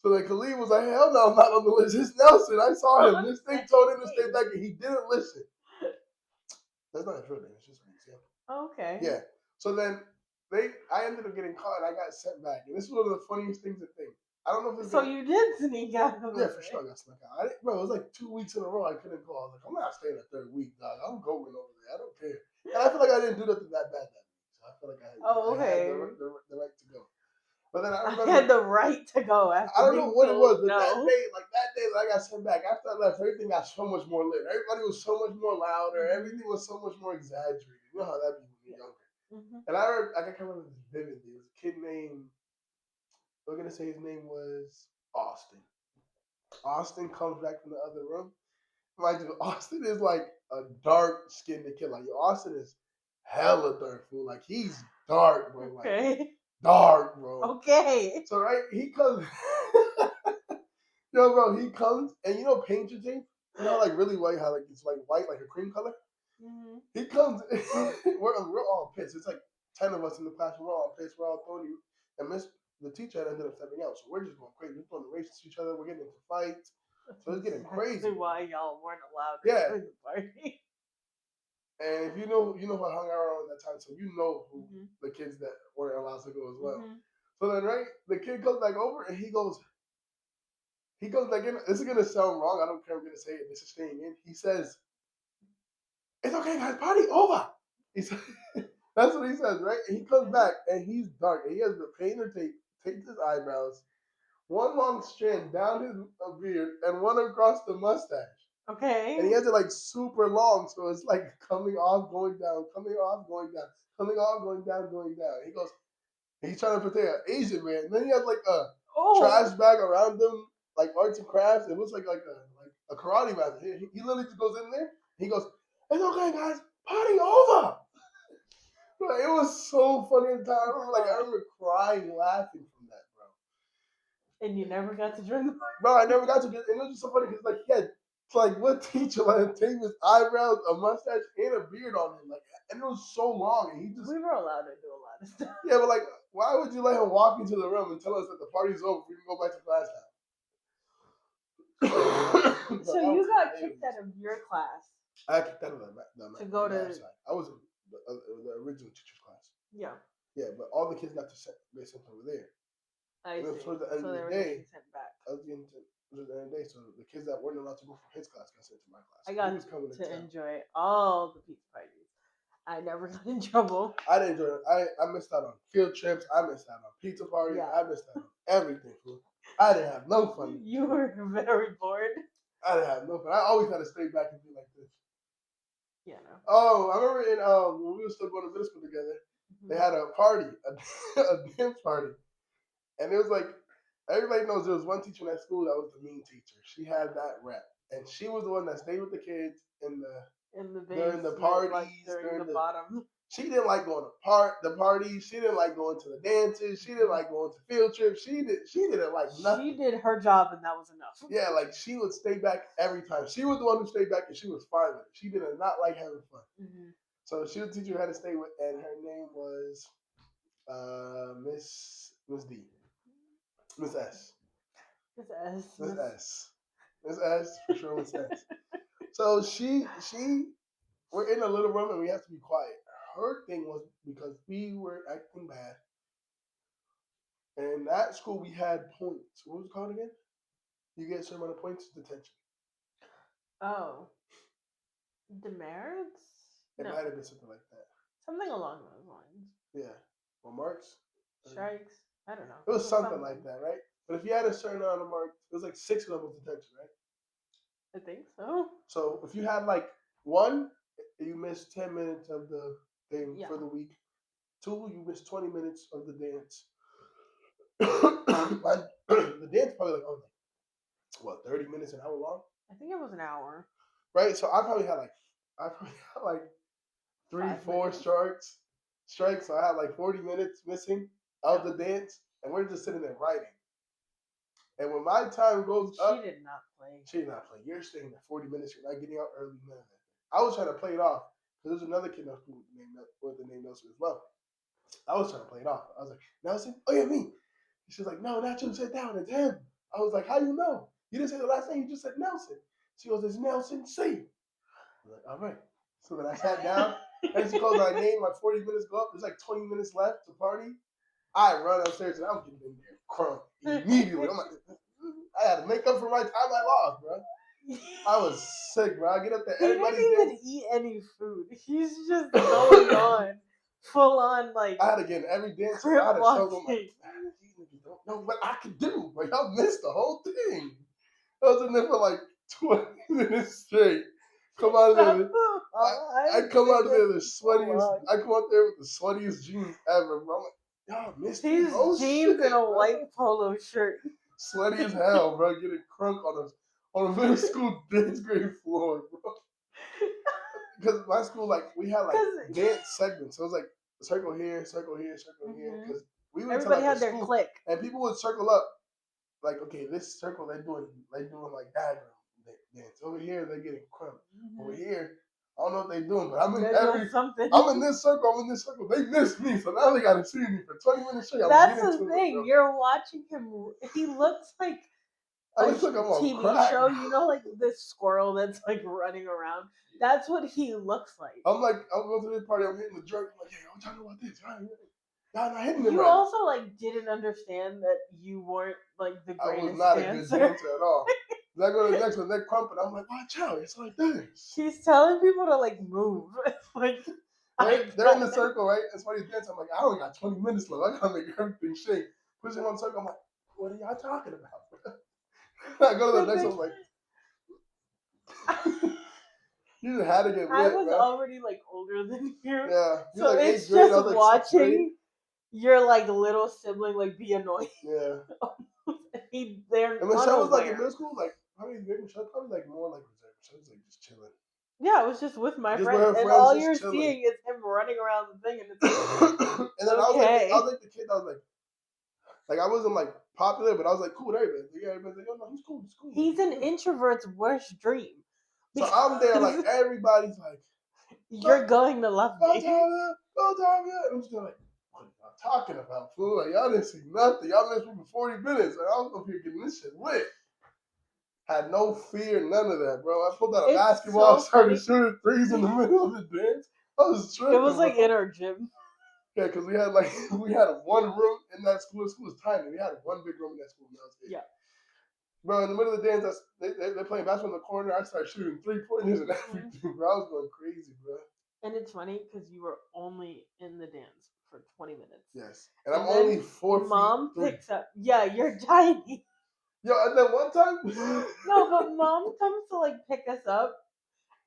So then Khalid was like, "Hell no, I'm not on the list. It's Nelson. I saw him. This thing told him to stay back, and he didn't listen." That's not his real name. It's just an example. Okay. Yeah. So then I ended up getting caught, and I got sent back. And this is one of the funniest things to think. I don't know if it's so you did sneak out. Yeah, for sure I got snuck out. Bro, it was like 2 weeks in a row I couldn't go. I was like, I'm not staying a third week, dog. I'm going over there. I don't care. And I feel like I didn't do nothing that bad that week. So I feel like I had the right to go. But then I remember I had the right to go after. I don't know what it was, but that day that I got sent back, after I left, everything got so much more lit. Everybody was so much more louder. Mm-hmm. Everything was so much more exaggerated. You know how that be when you're younger. Mm-hmm. And I can remember this vividly. It was a kid named, we're going to say his name was Austin. Austin comes back from the other room. Like, Austin is like a dark-skinned kid. Like, Austin is hella dark, fool. Like, he's dark, bro. Okay. Like, dark, bro. Okay. So, right, he comes... Yo, bro, he comes, and you know painter tape? You know, like, really white, how, like, it's, like, white, like a cream color? Mm-hmm. He comes... we're all pissed. It's, like, 10 of us in the class. We're all pissed. We're all throwing you. And the teacher had ended up stepping out, so we're just going crazy. We're throwing the races to each other. We're getting into fights. So it's getting crazy. Why y'all weren't allowed to the party. And if you know who I hung around at that time, so you know who the kids that weren't allowed to go as well. Mm-hmm. So then, right, the kid comes back over and he goes back in. This is gonna sound wrong. I don't care. I'm gonna say it. This is staying in. He says, "It's okay, guys. Party over." He said, that's what he says, right? And he comes back and he's dark and he has the painter tape taped his eyebrows. One long strand down his beard and one across the mustache. Okay. And he has it like super long, so it's like coming off, going down, coming off, going down, coming off, going down, going down. He goes, he's trying to portray an Asian man. And then he has like a trash bag around him, like arts and crafts. It looks like a karate master. He literally just goes in there. He goes, "It's okay, guys, party over." Bro, it was so funny at the time. I remember crying, laughing from that, bro. And you never got to join the party? Bro, I never got to. And it was just so funny because he had. It's like, what teacher let him take his eyebrows, a mustache, and a beard on him? And it was so long. And he just... We were allowed to do a lot of stuff. Yeah, but why would you let him walk into the room and tell us that the party's over? We can go back to class now. So you got kicked out of your class. I got kicked out of to go to... side. I was in the original teacher's class. Yeah. Yeah, but all the kids got get sent over there. I see. Towards the end of the day, sent back. Towards the end of the day, so the kids that weren't allowed to go from his class got sent to my class. I got to enjoy all the pizza parties. I never got in trouble. I didn't enjoy it. I missed out on field trips. I missed out on pizza parties. Yeah. I missed out on everything. I didn't have no fun. You were very bored. I didn't have no fun. I always had to stay back and be like this. Yeah, no. Oh, I remember when we were still going to middle school together, they had a party, a dance party. And it was like, everybody knows there was one teacher in that school that was the mean teacher. She had that rep. And she was the one that stayed with the kids during the parties, during the bottom. She didn't like going to the parties. She didn't like going to the dances. She didn't like going to field trips. She didn't like nothing. She did her job and that was enough. Yeah, like she would stay back every time. She was the one who stayed back and she was fine with it. She did not like having fun. Mm-hmm. So she was teaching her how to stay with, and her name was Miss D. Miss S. Miss S. Miss S. Miss S for sure. Miss S. So we're in a little room and we have to be quiet. Her thing was because we were acting bad. And in that school we had points. What was it called again? You get a certain amount of points, detention. Oh. Demerits? It might have been something like that. Something along those lines. Yeah. Or marks? Strikes? I don't know. It was something like that, right? But if you had a certain amount of marks, it was like 6 levels of detention, right? I think so. So if you had like 1, you missed 10 minutes of the thing for the week. 2, you missed 20 minutes of the dance. The dance probably like 30 minutes, an hour long? I think it was an hour. Right? So I probably had like 3, 4 strikes. So I had like 40 minutes missing of the dance, and we're just sitting there writing. And when my time goes up, she did not play. You're staying there 40 minutes. You're not getting out early. None of that. I was trying to play it off because there's another kid with the name Nelson as well. I was trying to play it off. I was like, Nelson? Oh yeah, me. She's like, no, not you. Sit down. It's him. I was like, how you know? You didn't say the last name. You just said Nelson. She goes, it's Nelson C. I was like, all right. So then I sat down. And she calls my name. My 40 minutes go up. There's like 20 minutes left to party. I run upstairs and I'm getting in there crunk immediately. I'm like, I had to make up for my time I lost, bro. I was sick, bro. I get up there. He didn't even eat any food. He's just going on. Full on, like. I had to get in every dance. I had to show them, like, you don't know what I could do, but y'all missed the whole thing. I was in there for like 20 minutes straight. Come out of there. I come out of there the sweatiest. I come out there with the sweatiest jeans ever, bro. I'm like, y'all missed these jeans and a white polo shirt. Sweaty as hell, bro. Getting crunk on a middle school dance grade floor, bro. Because my school, like, we had like dance segments. So it was like circle here, circle here, circle here. Because we went everybody to like had their clique, and people would circle up. Like, okay, this circle they're doing like diagram dance. Over here they're getting crunk. Over here, I don't know what they're doing, but I'm in this circle. They missed me, so now they gotta see me for 20 minutes straight. That's the thing. You're watching him. He looks like I look like I'm on TV crack. show. You know, like this squirrel that's like running around. That's what he looks like. I'm going to this party. I'm hitting the jerk. I'm like, hey, I'm talking about this. Y'all not hitting it right. You also like didn't understand that you weren't like the greatest dancer. I was not a good dancer at all. Then I go to the next one, they're crumping. I'm like, watch out, it's like this. He's telling people to like move. Like they're in the circle, right? That's why he's dancing. I'm like, I only got 20 minutes left. I gotta make everything shake. Push him on the circle. I'm like, what are y'all talking about? I go to the next one, I'm like, you just had to get lit, I was man. already like older than you. Yeah. So like it's just watching your like little sibling like be annoying. Yeah. They're and Michelle was like in middle school, like Michelle probably like more like reserved. She was like just chilling. Yeah, it was just with my friends, and all you're seeing is him running around the thing, and it's like, and then okay. I was like the kid. I was like I wasn't like popular, but I was like cool with everybody. Yeah, everybody's like, oh no, he's cool. He's an introvert's worst dream. So I'm there, like everybody's like, you're going to love me. Go Tavia. I'm just like, what are y'all talking about, fool? Like y'all didn't see nothing. Y'all missed me for 40 minutes. Like, I was up here getting this shit lit. Had no fear, none of that, bro. I pulled out a basketball, started shooting threes in the middle of the dance. I was tripping. It was like in our gym. Yeah, because we had one room in that school. The school was tiny. We had one big room in that school. Yeah. Bro, in the middle of the dance, they're playing basketball in the corner. I started shooting 3-pointers and everything, bro. I was going crazy, bro. And it's funny because you were only in the dance for 20 minutes. Yes. And I'm only 4 feet. Mom picks up. Yeah, you're tiny. Yo, and then one time. No, but mom comes to like pick us up,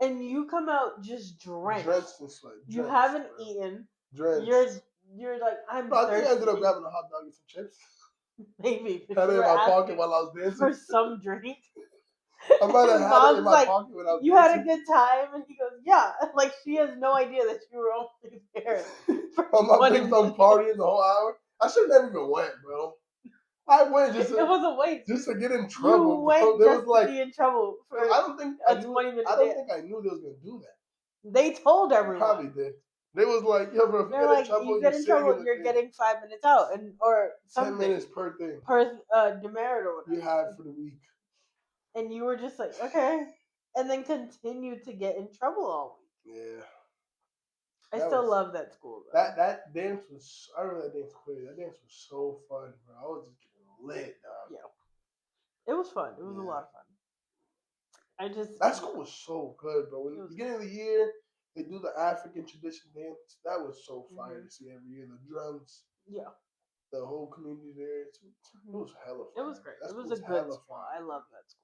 and you come out just drenched. Drenched in sweat. You haven't eaten. Drenched. You're like, I'm thirsty. I think I ended up thirsty. grabbing a hot dog and some chips. Maybe. Had it in my pocket while I was dancing. For some drink. I might have had it in my pocket when I was dancing. You had a good time? And he goes, yeah. Like, she has no idea that you were only there there for I'm not 20 thinking I'm minutes. partying the whole hour. I should never even went, bro. I went just It was a waste. just to get in trouble, You bro. went There just was like to be in trouble for I don't think a I knew. 20-minute I don't dance. think I knew they was gonna do that. They told everyone. Probably did. They was like, yo, bro, if They're you like, get in trouble, you get in trouble, in the you're thing. getting 5 minutes out, or 10 something minutes per thing. per demerit or whatever. You have for the week. And you were just like, okay, and then continued to get in trouble all week. Yeah. I still love that school though. That dance was. I remember that dance clearly. That dance was so fun, bro. I was just getting lit, dog. Yeah, it was fun. It was a lot of fun. That school was so good, bro. In the beginning of the year, they do the African tradition dance. That was so fire to see every year. The drums. Yeah. The whole community there. It was hella fun. It was great. It was a good school. Fun. I love that school.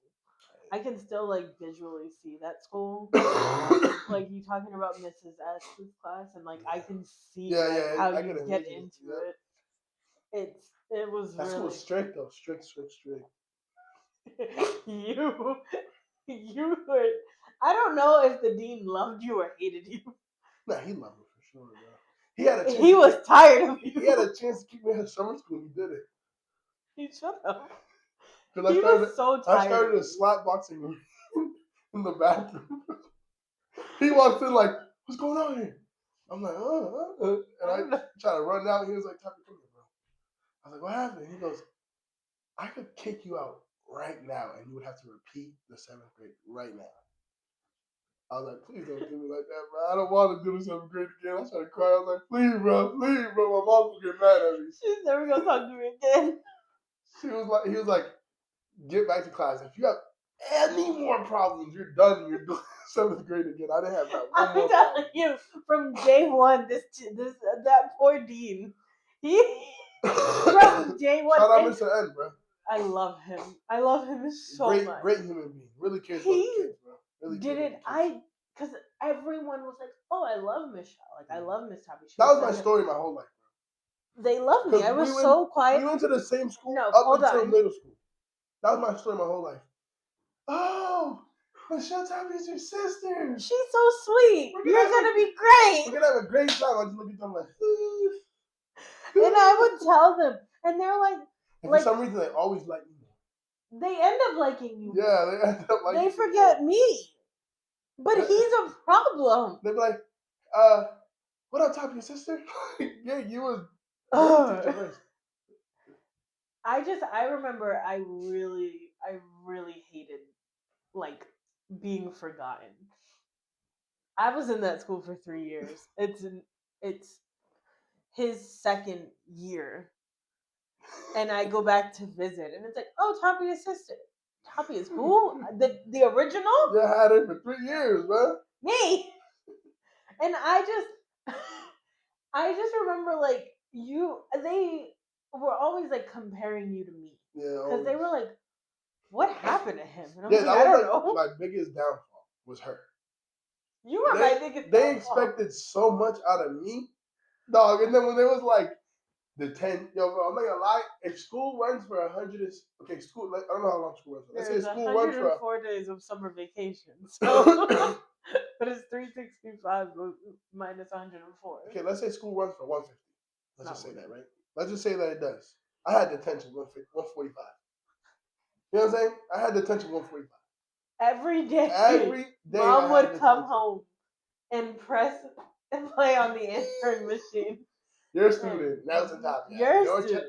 I can still like visually see that school. Like you talking about Mrs. S's class, and like I can see how you get into it. It was that really. school was strict though. Strict. You were. I don't know if the dean loved you or hated you. Nah, he loved me for sure, bro. He had a chance. He was tired of you. He had a chance to keep me in summer school. He did it. He shut up. He was so tired. I started a slap boxing in the bathroom. He walked in like, "What's going on here?" I'm like, and I try to run out. He was like, "Come here, bro." I was like, "What happened?" He goes, "I could kick you out right now, and you would have to repeat the 7th grade right now." I was like, "Please don't do me like that, bro. I don't want to do the 7th grade again." I started crying. I was like, "Please, bro. My mom will get mad at me." She's never gonna talk to me again. He was like, "Get back to class. If you have any more problems, you're done. You're doing 7th grade again." I didn't have that one more problem. I'm telling you, from day one, that poor dean, from day one. Shout out Mr. N, bro. I love him. I love him so much. Great human being. Really cares about the kids, bro. Really because everyone was like, "Oh, I love Michelle. Like, I love Miss Tabi." That was my story my whole life, bro. They loved me. I was so quiet. We went to the same school up until middle school. That was my story my whole life. Oh, Michelle Tabi is your sister. She's so sweet. You're gonna be great. We're gonna have a great time. I just look at them like, and I would tell them, and they're like, for some reason they always like me. They end up liking you. Yeah, they end up liking. They forget me, but he's a problem. They're like, what up, Tabi, your sister? Yeah, you was. I remember I really hated like being forgotten. I was in that school for 3 years. It's his second year, and I go back to visit, and it's like, oh, Tabi is sister. Tabi is who? The original? Yeah, I had it for 3 years, man. Me. And I just remember like they were always like comparing you to me. Yeah. Because they were like, what happened to him? And I was like, I don't know. My biggest downfall was her. You were my biggest downfall. They expected so much out of me, dog. And then when they was like, bro, I'm not gonna lie. If school runs for 100, okay, school. Like, I don't know how long school runs for. Let's say school runs for 104 days of summer vacation. So, but it's 365 minus 104. Okay, let's say school runs for 150. Let's just say that, right? Let's just say that it does. I had detention 145. You know what I'm saying? I had detention 145. Every day. Mom would come home and press and play on the answering machine. You're a student. Nelson Tabi. You're a student.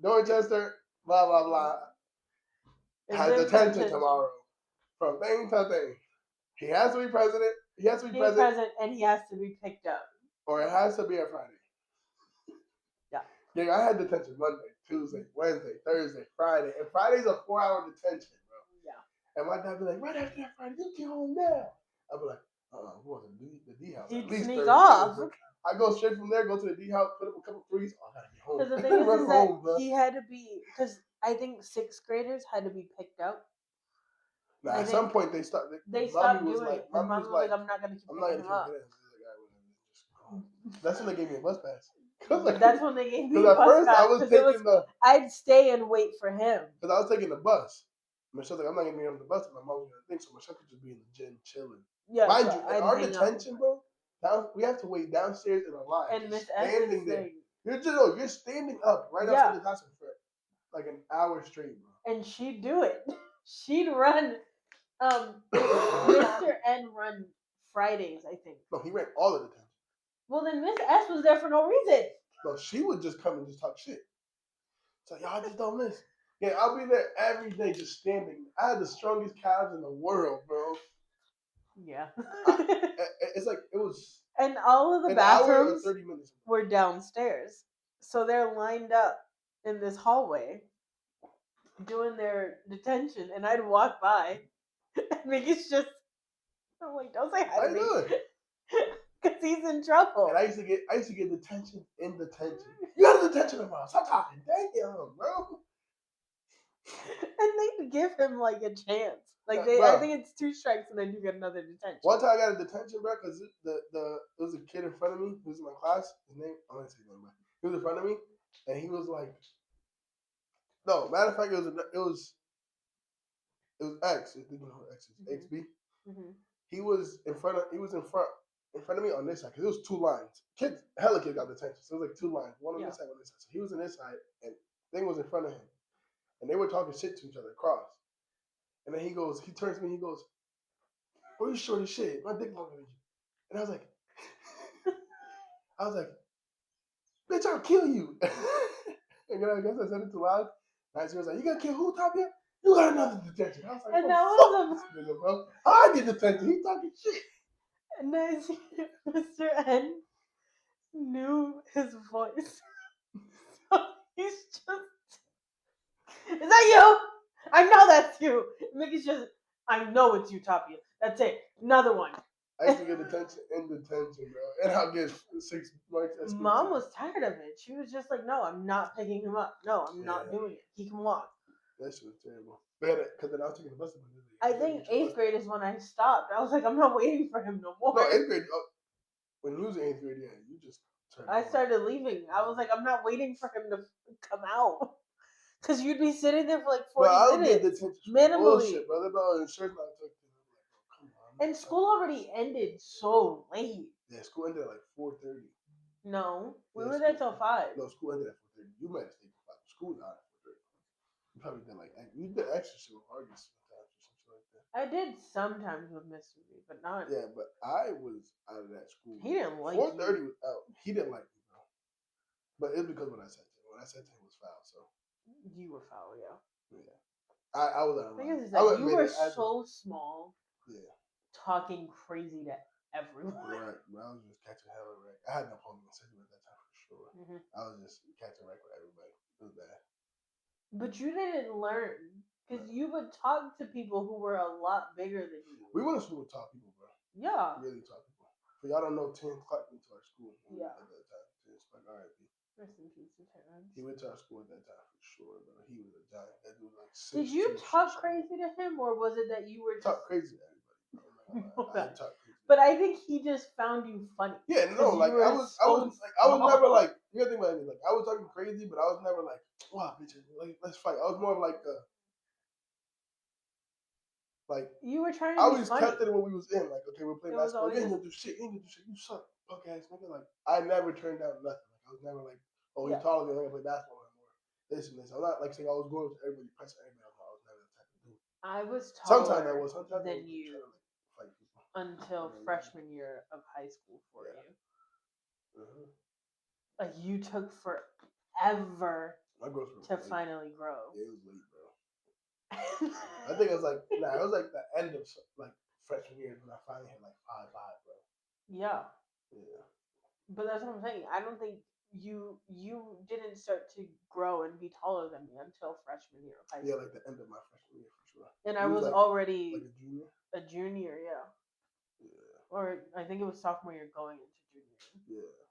Dorchester, blah, blah, blah. Has detention tomorrow. From thing to thing. He has to be president. He has to be president. And he has to be picked up. Or it has to be a Friday. Yeah. Yeah, I had detention Monday, Tuesday, Wednesday, Thursday, Friday. And Friday's a 4-hour detention, bro. Yeah. And my dad be like, right after that Friday, you get home now. I'll be like, who wants the D house? He'd sneak off. I go straight from there, go to the D house, put up a couple threes. Oh, I gotta get home. Because the thing is that bro. He had to be, because I think 6th graders had to be picked up. Nah, at some point they stopped. They stopped doing it. Mommy was like, I'm not gonna keep picking him up. That's when they gave me a bus pass. That's when they gave me a bus pass. Because at first I was taking I'd stay and wait for him. Because I was taking the bus. Michelle's like, I'm not gonna be on the bus. My mom was gonna think so. Michelle could just be in the gym chilling. Yeah. Mind you, our detention, bro. We have to wait downstairs in a line. And Miss S standing is there. saying, You're standing up right outside the classroom for like an hour straight, bro. And she'd do it. She'd run. Mr. N run Fridays, I think. No, he ran all of the time. Well, then Miss S was there for no reason. No, she would just come and just talk shit. So y'all just don't miss. Yeah, I'll be there every day just standing. I had the strongest calves in the world, bro. Yeah. It's like it was. And all of the bathrooms 30 minutes. were downstairs. So they're lined up in this hallway doing their detention. And I'd walk by. And Mickey's just, I'm like, don't say hi to me. Because he's in trouble. And I used to get detention in detention. You got a detention tomorrow. Stop talking. Damn, bro. And they give him like a chance. Like I think it's 2 strikes and then you get another detention. One time I got a detention, bro, because there was a kid in front of me who was in my class. His name, I don't say his name, but he was in front of me, and he was like, no, matter of fact, it was X. I think you know who X is. XB. Mm-hmm. He was in front of me on this side because it was 2 lines. Hella kids got detention, so it was like 2 lines, one on this side, one on this side. So he was on this side, and thing was in front of him, and they were talking shit to each other across. And then he turns to me, he goes, "Oh, you short as shit. My dick longer than you." And I was like, "Bitch, I'll kill you." And I guess I said it too loud. And she was like, "You gonna kill who, Tapia? You got another detention." I was like, and that was this nigga, bro. I get detention. He talking shit. And then Mr. N knew his voice. So he's just, "Is that you? I know that's you." Mickey's just, "I know it's you, Tapia. That's it. Another one." I used to get detention in detention, bro. And I'll get 6 months. Mom was tired of it. She was just like, "No, I'm not picking him up. No, I'm not doing it. He can walk." That shit was terrible. Because then I was taking the bus. I think 8th grade is when I stopped. I was like, I'm not waiting for him no more. No, 8th grade. When you was in 8th grade, yeah, you just. I started leaving. I was like, I'm not waiting for him to come out. Because you'd be sitting there for like 40 minutes. Minimally. Bullshit, brother. No, insurance not taking. Come on. And school already ended so late. Yeah, school ended at like 4:30. No, we were there till 5. No, school ended at 4:30. You might have stayed till 5. School was out at 4:30. You probably did you did extra shit with August sometimes or something like that. I did sometimes with Mr. B, but not. Yeah, but I was out of that school. He didn't like 4:30 was out. He didn't like me, bro. But it's because when I said to him, was foul. So you were foul, yeah. Yeah, I was out of line. You were so small. Yeah. Talking crazy to everyone. Right, but I was just catching hella wreck. I had no Napoleon syndrome at that time for sure. Mm-hmm. I was just catching wreck with everybody. It was bad. But you didn't learn because you would talk to people who were a lot bigger than you. We went to school with tall people, bro. Yeah. Really tall people. For y'all don't know, Terrence Clark went to our school. Yeah. At that time, Terrence Clark, R.I.P. Rest in peace to Terrence. He went to our school at that time for sure, bro. He was a giant. That dude was like 6'2". Did you talk crazy to him, or was it that you were talk crazy to everybody? I talk crazy. But I think he just found you funny. Yeah, no, like I was never like, you gotta think about it, like I was talking crazy, but I was never like, wow, bitches, like let's fight. I was more of like you were trying to I always kept it when we was in, like, okay, we're playing basketball. You ain't gonna do shit. You suck, punk ass nigga. Like I never turned down nothing. Like I was never like, oh, you're taller than me, I'm gonna play basketball anymore. This and this. I'm not like saying I was going to everybody, pressing everybody. I was never the type of dude. I was taller sometimes than you fight people. Until freshman year of high school for you. Mm-hmm. Like you took forever to finally grow. Yeah, it was late, bro. I think it was like it was like the end of like freshman year when I finally hit like 5'5", bro. Yeah. Yeah. But that's what I'm saying. I don't think you didn't start to grow and be taller than me until freshman year of high school. Yeah, like the end of my freshman year for sure. And I was like, already like a junior. A junior, yeah. Yeah. Or I think it was sophomore year going into junior. Yeah.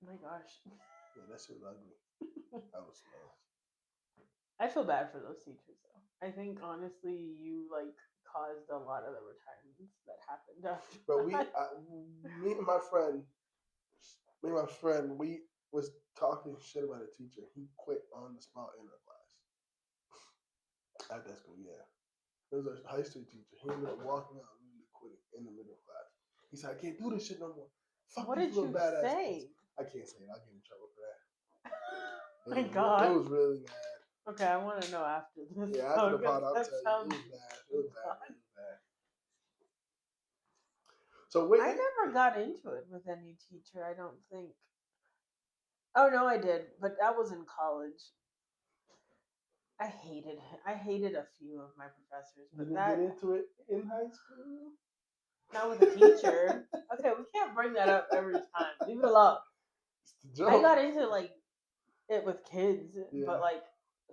Oh my gosh. Yeah, that shit was ugly. I was slow. I feel bad for those teachers though. I think honestly you like caused a lot of the retirements that happened after. But me and my friend, we was talking shit about a teacher. He quit on the spot in our class. At that school, yeah. It was a high school teacher. He ended up walking out and really quitting in the middle of class. He said, I can't do this shit no more. Fuck What these did little you badass say? kids. I can't say it. I'll get in trouble for that. My God. It was really bad. Okay, I want to know after this. Yeah, after the pod, I'll that tell you. sounds. It was bad. It was bad. It was bad. So wait. I never got into it with any teacher. I don't think. Oh no, I did, but that was in college. I hated a few of my professors, You but didn't that get into it in high school? not with a teacher. Okay, we can't bring that up every time. Leave it alone. It's the joke. I got into like it with kids, Yeah. but like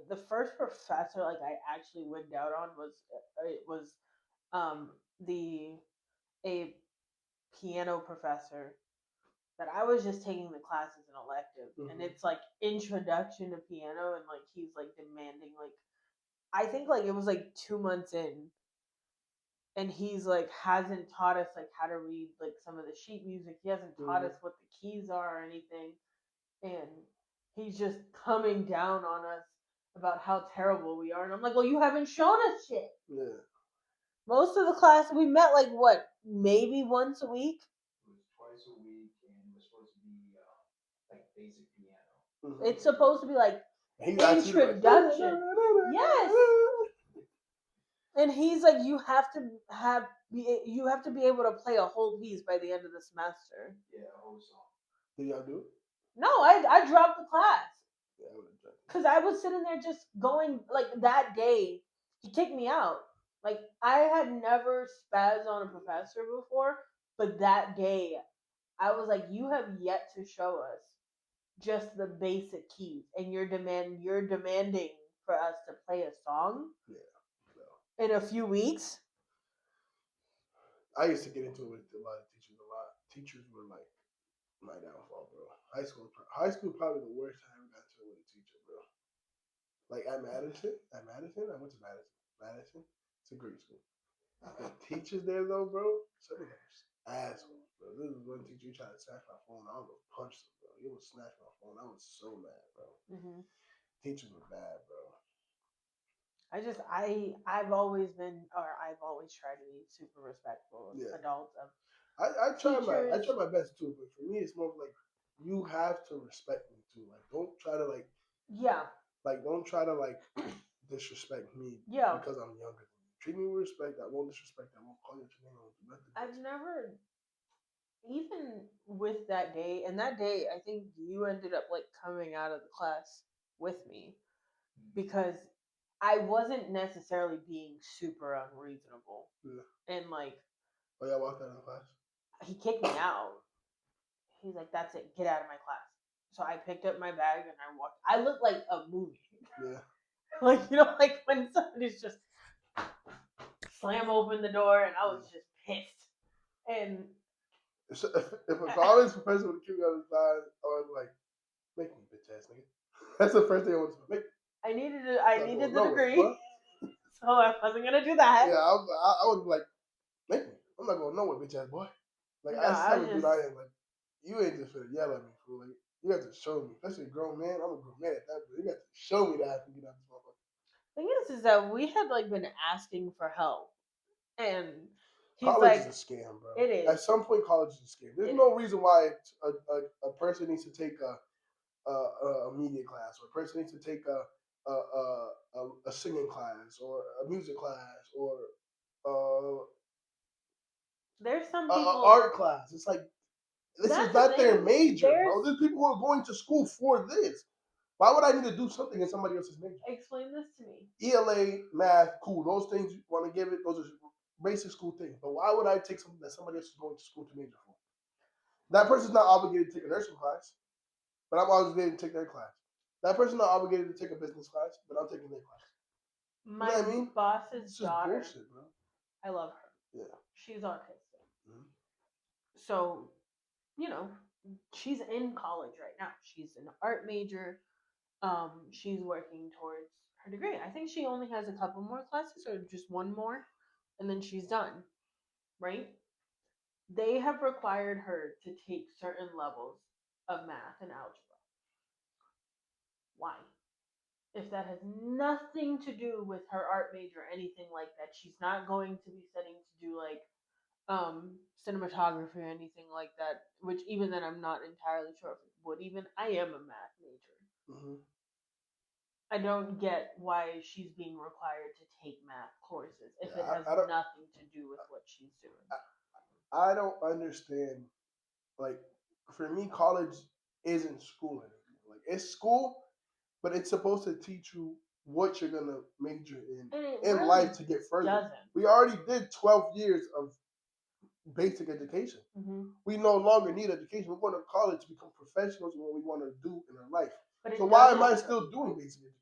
the first professor like I actually wigged out on was it was the a piano professor that I was just taking the class as an elective, and it's like introduction to piano, and like he's like demanding like I think like it was like 2 months in, and he's like hasn't taught us like how to read like some of the sheet music. He hasn't taught us what the keys are or anything, and he's just coming down on us about how terrible we are. And I'm like, well, you haven't shown us shit. Yeah. Most of the class we met like what, maybe once a week. It was twice a week, and it was supposed to be like basic piano. It's supposed to be like introduction. Like, yes. And he's like, you have to be able to play a whole piece by the end of the semester. Yeah, a whole song. Did y'all do it? No, I dropped the class. Yeah, I would have dropped it. Because I was sitting there just going, like, that day, he kicked me out. Like, I had never spazzed on a professor before, but that day, I was like, you have yet to show us just the basic keys, and you're demanding for us to play a song in a few weeks. I used to get into it with a lot of teachers. A lot teachers were like my downfall, bro. High school probably the worst time I ever got into it with a teacher, bro. Like at Madison, I went to Madison. Madison, it's a great school. The teachers there though, bro, some of them assholes, bro. This is one teacher who tried to snatch my phone. I almost punched him, bro. He almost snatched my phone. I was so mad, bro. Teachers were bad, bro. I've always tried to be super respectful of adults. I try my best too, but for me it's more like you have to respect me too. Like don't try to like disrespect me because I'm younger than you. Treat me with respect. I won't disrespect. I won't call you your name. I won't do nothing. I've never, even with that day, and that day I think you ended up like coming out of the class with me because I wasn't necessarily being super unreasonable. Yeah. And like, oh yeah, I walked out of the class. He kicked me out. He's like, "That's it, get out of my class." So I picked up my bag and I walked. I looked like a movie. Yeah. Like, you know, like when somebody's just slam open the door, and I was just pissed. And if a college professor would kick me out of the class, I was like, "Make me, bitch ass nigga." That's the first thing I wanted to make. I needed the degree, so I wasn't gonna do that. Yeah, I was like, make me. I'm not going nowhere, bitch ass boy. Like no, I am like, you ain't just finna yell at me, fool. Like you have to show me. Especially a grown man. I'm a grown man at that point. You got to show me that I can get out this motherfucker. Thing is that we had like been asking for help, and he's college like, is a scam, bro. It is. At some point, college is a scam. There's no reason why a person needs to take a media class, or a person needs to take a singing class, or a music class, or there's some people art class. It's like this is not their major, bro. There's people who are going to school for this. Why would I need to do something in somebody else's major? Explain this to me. ELA, math, cool. Those things you want to give it. Those are basic school things. But why would I take something that somebody else is going to school to major for? That person's not obligated to take a nursing class, but I'm obligated to take their class. That person's not obligated to take a business class, but I'm taking their class. My you know what I mean? boss's daughter. Bullshit, bro. I love her. Yeah. She's autistic. So, you know, she's in college right now. She's an art major. She's working towards her degree. I think she only has a couple more classes or just one more, and then she's done. Right? They have required her to take certain levels of math and algebra. Why? If that has nothing to do with her art major or anything like that, she's not going to be studying to do like cinematography or anything like that. Which even then, I'm not entirely sure if it would even. I am a math major. Mm-hmm. I don't get why she's being required to take math courses if it has I don't. nothing to do with what she's doing. I don't understand. Like, for me, college isn't school anymore. Like, it's school, but it's supposed to teach you what you're gonna major in Really life to get further. doesn't. We already did 12 years of basic education. Mm-hmm. We no longer need education. We're going to college to become professionals in what we want to do in our life. But So why am I still doing basic education?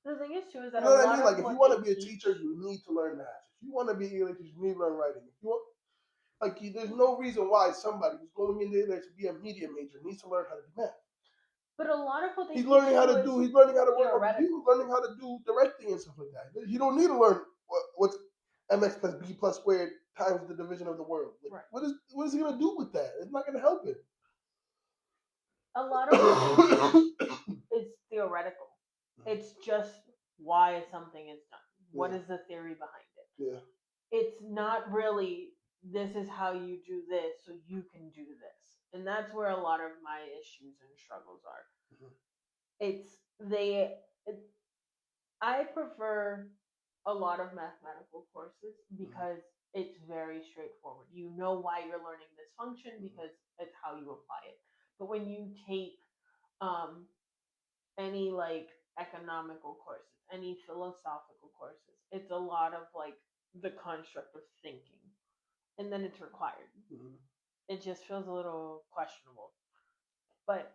The thing is too is You that know a what I lot mean? of Like, if what you want they to be a teach, teacher, you need to learn math. If you want to be an English teacher, you need to learn writing. If you want, like, there's no reason why somebody who's going in there to be a media major needs to learn how to do math. but a lot of what they He's teach learning how you to is do. He's learning how to work on computers. theoretical. He's learning how to do directing and stuff like that. You don't need to learn what's mx plus b plus squared times the division of the world. Like, Right. what is he gonna do with that? It's not gonna help him. A lot of what they teach is theoretical. It's just why something is done. What is the theory behind it? Yeah. It's not really this is how you do this so you can do this. And that's where a lot of my issues and struggles are. Mhm. It's I prefer a lot of mathematical courses because it's very straightforward. You know why you're learning this function because it's how you apply it. But when you take um, any like economical courses, any philosophical courses, it's a lot of like the construct of thinking, and then it's required. Mhm. It just feels a little questionable. But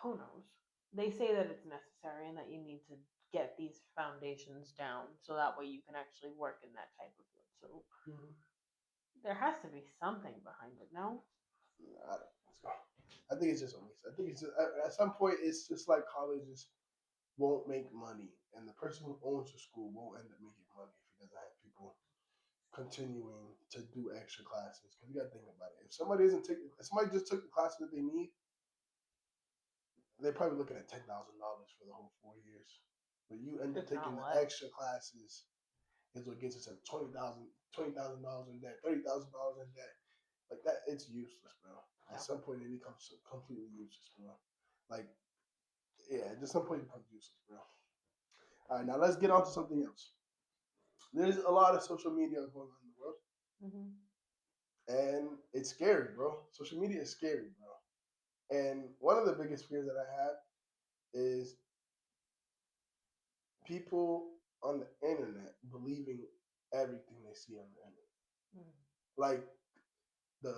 who knows? They say that it's necessary and that you need to get these foundations down so that way you can actually work in that type of field. So there has to be something behind it, no? I think it's just a waste. I think it's just, at some point it's just like colleges won't make money, and the person who owns the school won't end up making money if he doesn't have people continuing to do extra classes. Because you got to think about it. If somebody just took the classes that they need, they're probably looking at $10,000 for the whole 4 years. But you end up taking the extra classes is what gets us at $20,000 in debt, $30,000 in debt. Like that, it's useless, bro. At some point, it becomes completely useless, bro. Like, yeah, at some point, it becomes useless, bro. All right, now let's get on to something else. There's a lot of social media going on in the world, and it's scary, bro. Social media is scary, bro. And one of the biggest fears that I have is people on the internet believing everything they see on the internet. Like the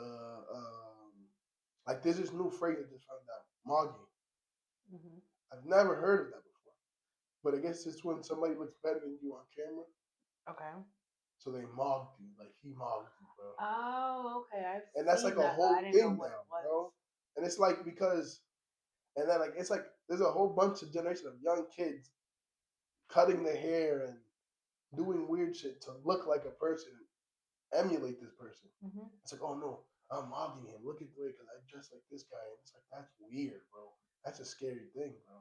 like there's this new phrase I just found out, mogging. I've never heard of that before, but I guess it's when somebody looks better than you on camera. Okay. So they mogged you, like he mogged you, bro. Oh, okay. And that's seen like a that, whole I didn't thing know what now, it was. bro. And it's like because, and then like it's like there's a whole bunch of generation of young kids cutting their hair and doing weird shit to look like a person, emulate this person. It's like, oh no, I'm mogging him. Look at the way because I dress like this guy. And it's like that's weird, bro. That's a scary thing, bro.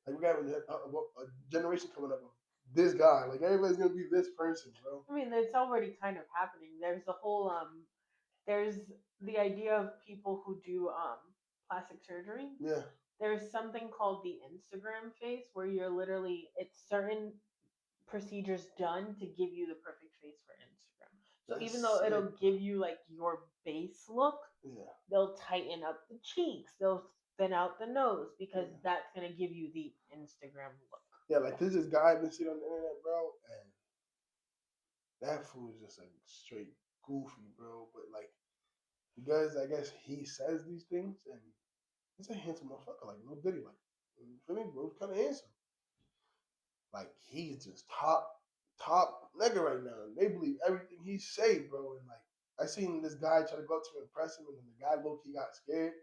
Like we got a generation coming up of this guy. Like everybody's gonna be this person, bro. I mean, it's already kind of happening. There's the whole there's the idea of people who do plastic surgery. Yeah. There's something called the Instagram face where you're literally it's certain procedures done to give you the perfect face for Instagram. So That's even though sick, it'll give you like your base look, yeah, they'll tighten up the cheeks, they'll thin out the nose because that's gonna give you the Instagram look. Yeah, like there's this guy I've been seeing on the internet, bro, and that fool is just like straight goofy, bro. But like because I guess he says these things and he's a handsome motherfucker, like no Diddy, like for me, bro, kind of handsome. Like he's just top nigga right now. And they believe everything he say, bro. And like I seen this guy try to go up to impress him, and then the guy low key got scared.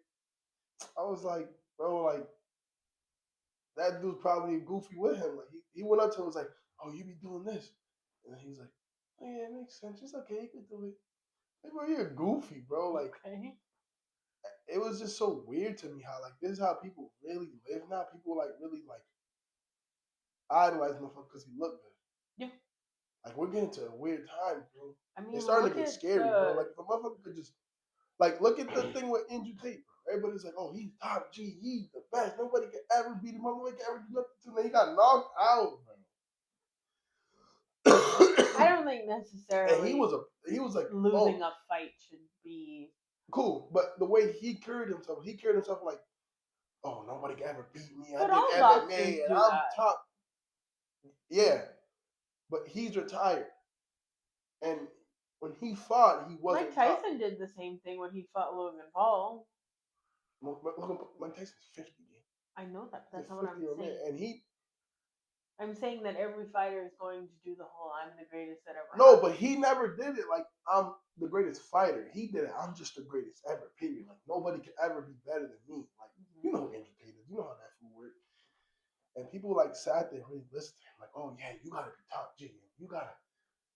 I was like, bro, like that dude's probably goofy with him. Like he went up to him and was like, oh, you be doing this, and then he was like, oh yeah, it makes sense. It's okay, you can do it. Like, bro, you're goofy, bro. Like it was just so weird to me how like this is how people really live now. People like really like idolize motherfucker because he looked good. Yeah. Like we're getting to a weird time, bro. I mean, It's starting look to get at scary, bro. Like if a motherfucker could just like look at the thing with Andrew Tate, bro. Everybody's like, oh, he's top G, he's the best. Nobody can ever beat him. Nobody can ever do nothing to him. Then he got knocked out, bro. I don't think necessarily. And he was like losing a fight should be cool, but the way he carried himself like, oh, nobody can ever beat me. But I all did boxers MMA do and I'm that. top. Yeah, but he's retired, and when he fought, he wasn't. Mike Tyson did the same thing when he fought Logan Paul. Mike Tyson's 50. I know that. That's He's a not what I'm 50-year-old saying. man, and I'm saying that every fighter is going to do the whole "I'm the greatest that ever." No, happened. but he never did it like I'm the greatest fighter. He did it. I'm just the greatest ever. Period. Like nobody could ever be better than me. Like you know who Andrew Tate is. You know how that fool works. And people like sat there really listened to him. Like, oh yeah, you gotta be top G. You gotta.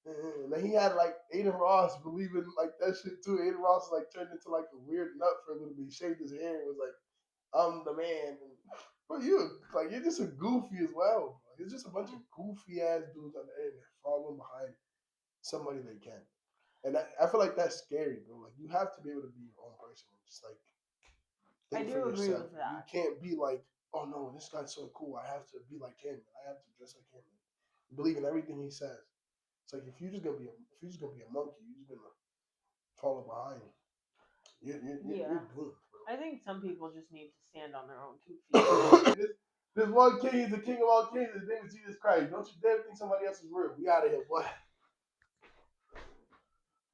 And then he had like Aiden Ross believing like that shit too. Aiden Ross like turned into like a weird nut for a little bit. He shaved his hair and was like, I'm the man. And, but you're just a goofy as well. Bro. It's just a bunch of goofy ass dudes on the internet following behind somebody they can. And I feel like that's scary, bro. Like you have to be able to be your own person and just like think for agree yourself. with that. You can't be like, oh no, this guy's so cool. I have to be like him. I have to dress like him. And believe in everything he says. It's like if you're just gonna be a monkey, you're just gonna follow behind. You're doomed, bro. I think some people just need to stand on their own 2 feet. There's one king. He's the king of all kings. His name is Jesus Christ. Don't you dare think somebody else is real. We out of here, boy.